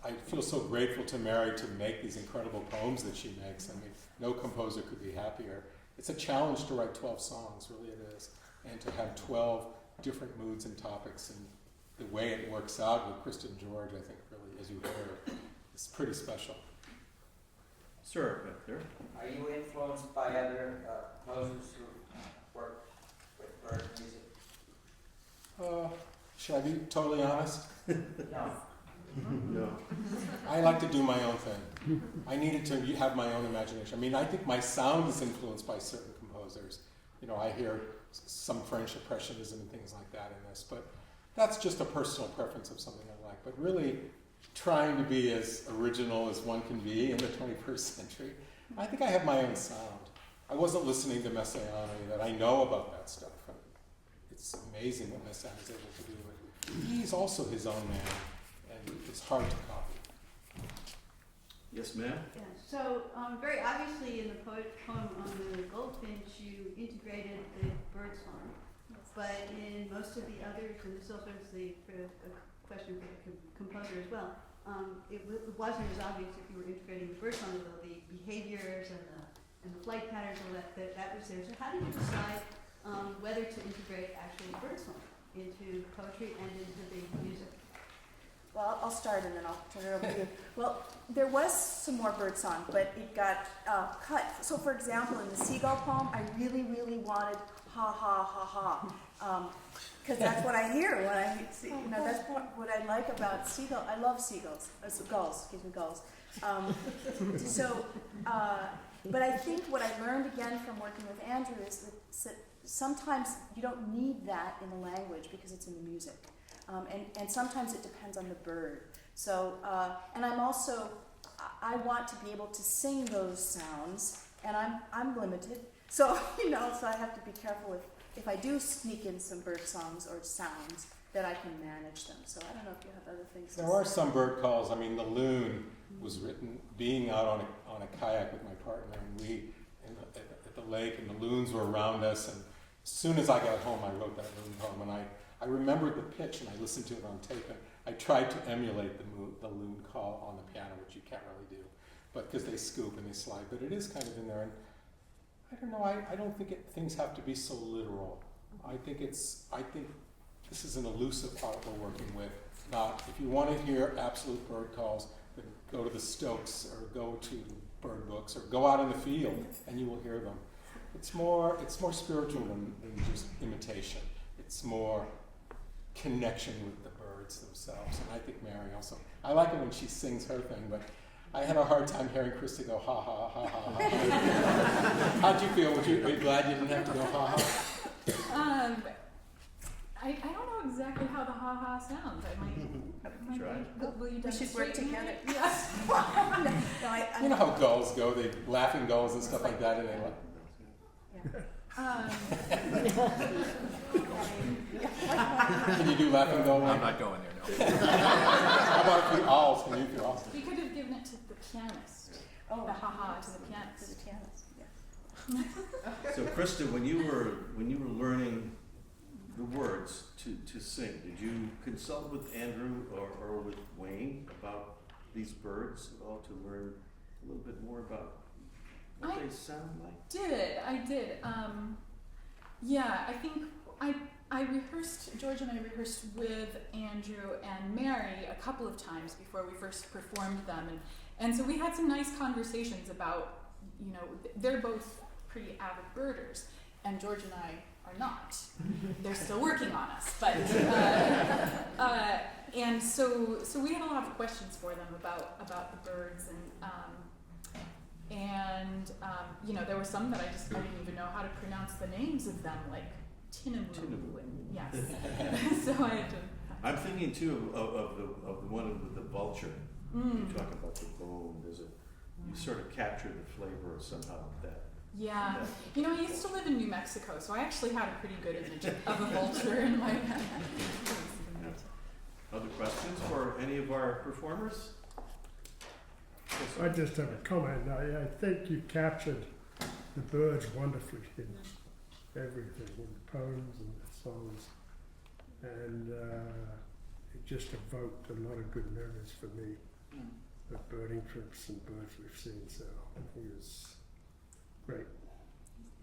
I feel so grateful to Mary to make these incredible poems that she makes. I mean, no composer could be happier. It's a challenge to write 12 songs, really it is. And to have 12 different moods and topics, and the way it works out with Krista and George, I think really, as you heard, is pretty special. Sir, back there. Are you influenced by other composers who work with bird music? Should I be totally honest? No. No. I like to do my own thing. I needed to have my own imagination. I mean, I think my sound is influenced by certain composers. You know, I hear some French impressionism and things like that in this, but that's just a personal preference of something I like. But really, trying to be as original as one can be in the 21st century, I think I have my own sound. I wasn't listening to Messiaen, that I know about that stuff. And it's amazing what Messiaen is able to do. But he's also his own man, and it's hard to copy. Yes, ma'am? Yeah, so very obviously in the poem on the goldfinch, you integrated the bird song. But in most of the others, and this also is a question for the composer as well, it wasn't as obvious if you were integrating the bird song, though the behaviors and the flight patterns, all that was there. So how did you decide whether to integrate actually bird song into poetry and into the music? Well, I'll start and then I'll turn it over to you. Well, there was some more birdsong, but it got cut. So, for example, in the seagull poem, I really, really wanted ha ha ha ha, because that's what I hear when I see. You know, that's what I like about seagull. I love seagulls, gulls. Excuse me, gulls. But I think what I learned again from working with Andrew is that sometimes you don't need that in the language because it's in the music. And sometimes it depends on the bird. So, and I'm also, I want to be able to sing those sounds, and I'm limited. So, you know, so I have to be careful if I do sneak in some bird songs or sounds, that I can manage them. So I don't know if you have other things There to are say. some bird calls. I mean, the loon was written being out on a kayak with my partner, and we at the lake, and the loons were around us. And as soon as I got home, I wrote that loon poem, and I I remembered the pitch and I listened to it on tape, and I tried to emulate the loon call on the piano, which you can't really do, but because they scoop and they slide, but it is kind of in there. And I don't know, I don't think things have to be so literal. I think this is an elusive art we're working with. Not, if you want to hear absolute bird calls, then go to the Stokes or go to bird books or go out in the field and you will hear them. It's more spiritual than just imitation. It's more connection with the birds themselves. And I think Mary also, I like it when she sings her thing, but I had a hard time hearing Krista go ha ha ha ha ha. How'd you feel? Are you glad you didn't have to go ha ha? I don't know exactly how the ha-ha sounds. I might Try. will you We should work demonstrate me? together. Yes. No, You know how gulls go, they laughing gulls and stuff like that, and they like, can you do laughing gull? I'm not going there, no. How about a few owls? Can you do owls? We could have given it to the pianist. Oh, The ha-ha to the to pianist. the pianist, yes. So Krista, when you were learning the words to sing, did you consult with Andrew or with Wayne about these birds at all to learn a little bit more about what they sound like? I did. Yeah, I think I rehearsed, George and I rehearsed with Andrew and Mary a couple of times before we first performed them. And so we had some nice conversations about, they're both pretty avid birders, and George and I are not. They're still working on us, but and so we had a lot of questions for them about the birds, and there were some that I didn't even know how to pronounce the names of them, like Tinamou, and yes. So I had to. I'm thinking too of the one with the vulture. You talk about the bone. You sort of capture the flavor somehow of that. Yeah, I used to live in New Mexico, so I actually had a pretty good image of a vulture in my head. Other questions for any of our performers? I just have a comment. I think you captured the birds wonderfully in everything, in the poems and the songs, and it just evoked a lot of good memories for me of birding trips and birds we've seen. So I think it was great.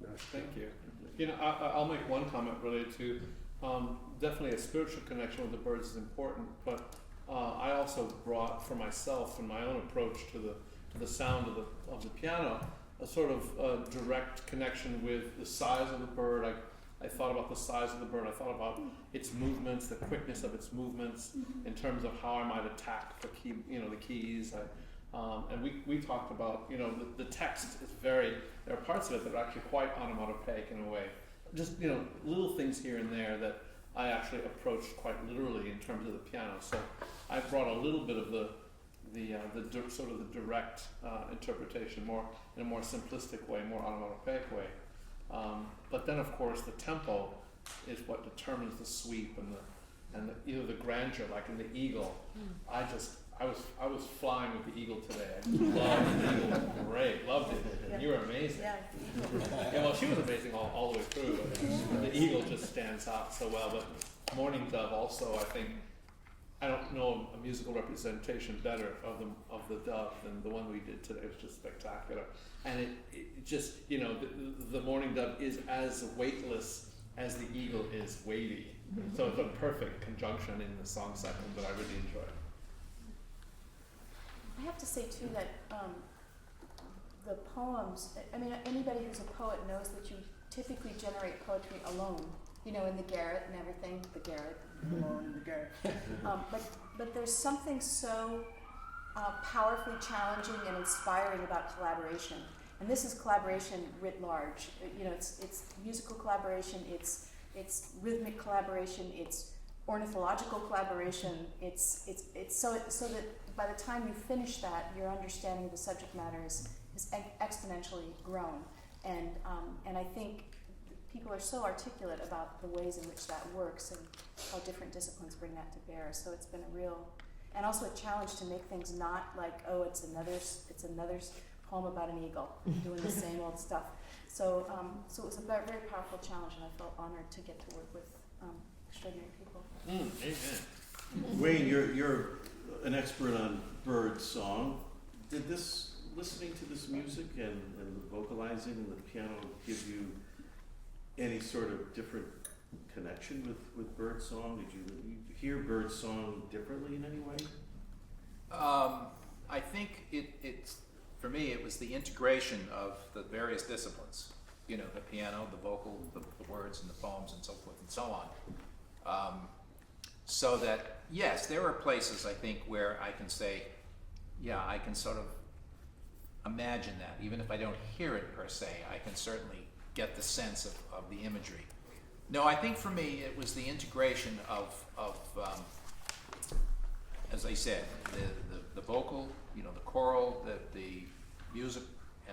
Nice. Thank you. I'll make one comment related to definitely a spiritual connection with the birds is important, but I also brought for myself and my own approach to the sound of the piano a sort of direct connection with the size of the bird. I thought about the size of the bird. I thought about its movements, the quickness of its movements, in terms of how I might attack the keys. And we talked about, the text is there are parts of it that are actually quite onomatopoeic in a way. Just, little things here and there that I actually approached quite literally in terms of the piano. So I brought a little bit of the sort of the direct interpretation, in a more simplistic way, more onomatopoeic way. But then, of course, the tempo is what determines the sweep and either the grandeur, like in the eagle. I was flying with the eagle today. I just loved the eagle. Great, loved it. And you were amazing. Yeah, well, she was amazing all the way through. But the eagle just stands out so well. But Mourning Dove also, I think, I don't know a musical representation better of the dove than the one we did today. It was just spectacular. And it just, the Mourning Dove is as weightless as the eagle is weighty. So it's a perfect conjunction in the song cycle that I really enjoy. I have to say too that the poems, anybody who's a poet knows that you typically generate poetry alone, in the garret and everything, the garret, alone in the garret. But there's something so powerfully challenging and inspiring about collaboration. And this is collaboration writ large. It's musical collaboration, it's rhythmic collaboration, it's ornithological collaboration. It's so that by the time you finish that, your understanding of the subject matter is exponentially grown. And I think people are so articulate about the ways in which that works and how different disciplines bring that to bear. So it's been a real, and also a challenge to make things not like, it's another poem about an eagle doing the same old stuff. So it was a very, very powerful challenge, and I felt honored to get to work with extraordinary people. Amen. Wayne, you're an expert on bird song. Did this, listening to this music and the vocalizing and the piano give you any sort of different connection with bird song? Did you hear bird song differently in any way? I think it's, for me, it was the integration of the various disciplines. You know, the piano, the vocal, the words and the poems and so forth and so on. So that, yes, there are places, I think, where I can say, yeah, I can sort of imagine that. Even if I don't hear it per se, I can certainly get the sense of the imagery. No, I think for me, it was the integration of as I said, the vocal, you know, the choral, the music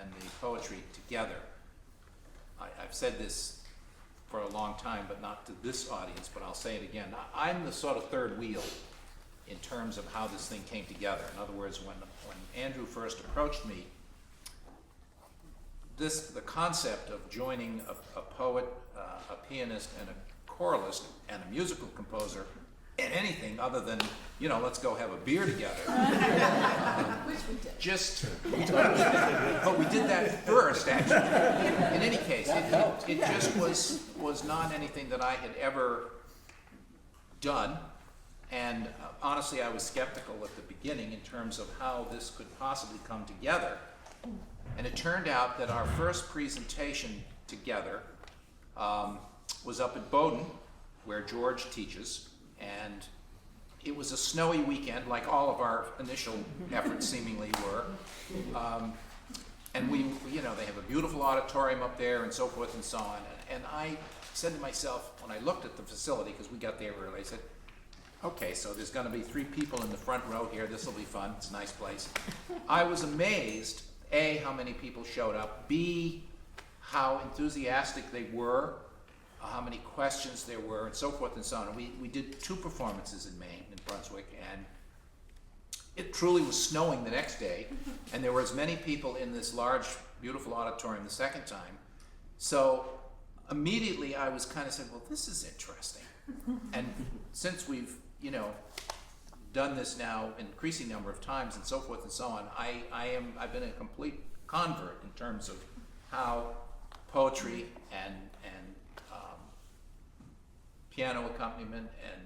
and the poetry together. I've said this for a long time, but not to this audience, but I'll say it again. I'm the sort of third wheel in terms of how this thing came together. In other words, when Andrew first approached me, the concept of joining a poet, a pianist, and a choralist, and a musical composer, and anything other than, you know, let's go have a beer together. Which we did. But we did that first, actually. In any case, it just was not anything that I had ever done. And honestly, I was skeptical at the beginning in terms of how this could possibly come together. And it turned out that our first presentation together was up at Bowdoin, where George teaches. And it was a snowy weekend, like all of our initial efforts seemingly were. And we, you know, they have a beautiful auditorium up there and so forth and so on. And I said to myself, when I looked at the facility, because we got there early, I said, okay, so there's going to be 3 people in the front row here. This will be fun. It's a nice place. I was amazed, A, how many people showed up, B, how enthusiastic they were, how many questions there were, and so forth and so on. And we did 2 performances in Maine, in Brunswick, and it truly was snowing the next day, and there were as many people in this large, beautiful auditorium the second time. So immediately I was kind of saying, well, this is interesting. And since we've, you know, done this now an increasing number of times and so forth and so on, I've been a complete convert in terms of how poetry and piano accompaniment and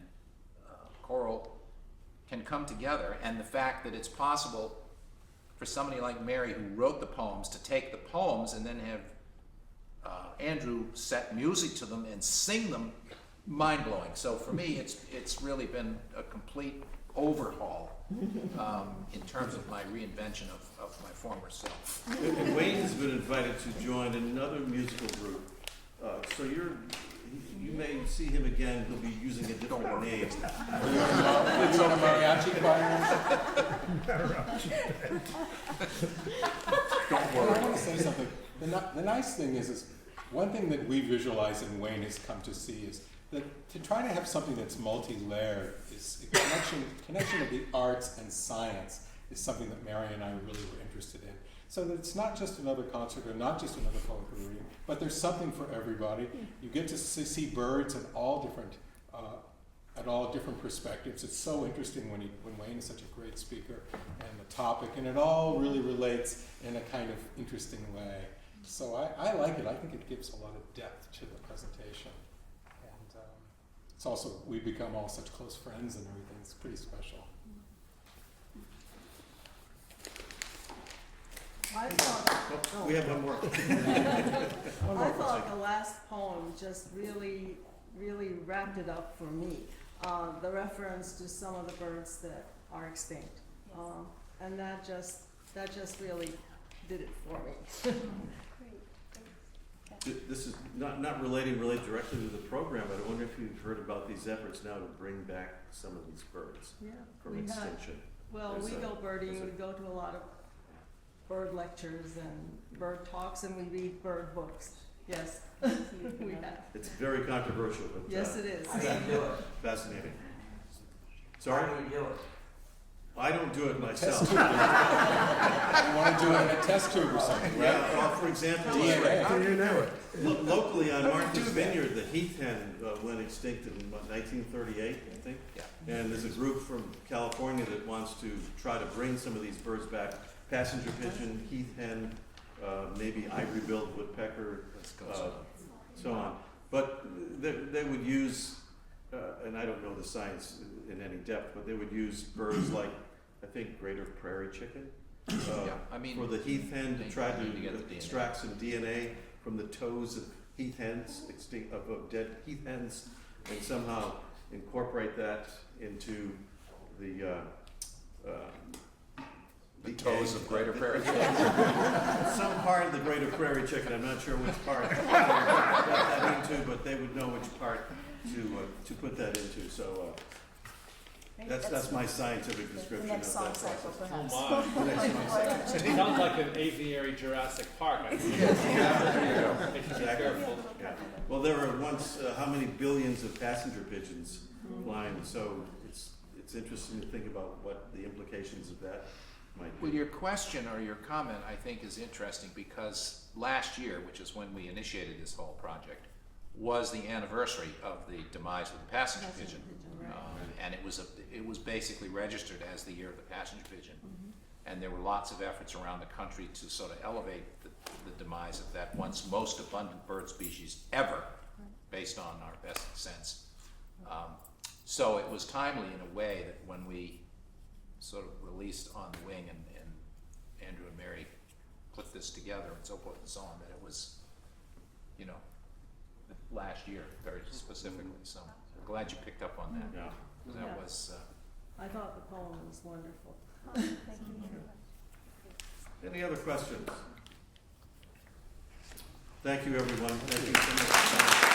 choral can come together, and the fact that it's possible for somebody like Mary, who wrote the poems, to take the poems and then have Andrew set music to them and sing them, mind-blowing. So for me, it's really been a complete overhaul in terms of my reinvention of my former self. And Wayne has been invited to join another musical group. So you may see him again. He'll be using a different name. It's on mariachi choir. Don't I worry. want to say something. The nice thing is one thing that we visualize and Wayne has come to see is that to try to have something that's multi-layered is a connection of the arts and science is something that Mary and I really were interested in. So that it's not just another concert or not just another poetry reading, but there's something for everybody. You get to see birds at all different perspectives. It's so interesting when Wayne is such a great speaker and the topic, and it all really relates in a kind of interesting way. So I like it. I think it gives a lot of depth to the presentation. And it's also, we become all such close friends and everything. It's pretty special. I thought, We have one more. I thought the last poem just really, really wrapped it up for me. The reference to some of the birds that are extinct. And that just really did it for me. This is not related directly to the program, but I wonder if you've heard about these efforts now to bring back some of these birds Yeah, from we have. extinction. Well, There's we go birding, there's we go to a lot of bird lectures and bird talks, and we read bird books. Yes, we have. It's very controversial, but Yes, it is. How do you do it? fascinating. Sorry? How do you do it? I don't do it Test myself. tube. You want to do it in a test tube or something, right? Yeah, well, for example, DNA. DNA. locally on Martha's Vineyard, the heath hen went extinct in what, 1938, I think. Yeah. And there's a group from California that wants to try to bring some of these birds back. Passenger pigeon, heath hen, maybe ivory-billed woodpecker, so on. But they would use, and I don't know the science in any depth, but they would use birds like, I think, greater prairie chicken. Yeah, I mean, For the heath hen to they try need to get the to DNA. extract some DNA from the toes of heath hens, of dead heath hens, and somehow incorporate that into the toes of greater prairie chicken. some part of the greater prairie chicken. I'm not sure which part they got that into, but they would know which part to put that into. So that's my scientific description of that process. Oh my. The next song cycle. It sounds like an aviary Jurassic Park. I think. They should be Exactly. careful. Yeah. Well, there were once how many billions of passenger pigeons flying, so it's interesting to think about what the implications of that might be. Well, your question or your comment, I think, is interesting because last year, which is when we initiated this whole project, was the anniversary of the demise of the passenger pigeon. And it was basically registered as the year of the passenger pigeon. And there were lots of efforts around the country to sort of elevate the demise of that once most abundant bird species ever, based on our best sense. So it was timely in a way that when we sort of released On the Wing and Andrew and Mary put this together and so forth and so on, that it was, you know, last year very specifically. So I'm glad you picked up on that. Yeah. That Yeah. was, I thought the poem was wonderful. Any other questions? Thank you, everyone. Thank you so much.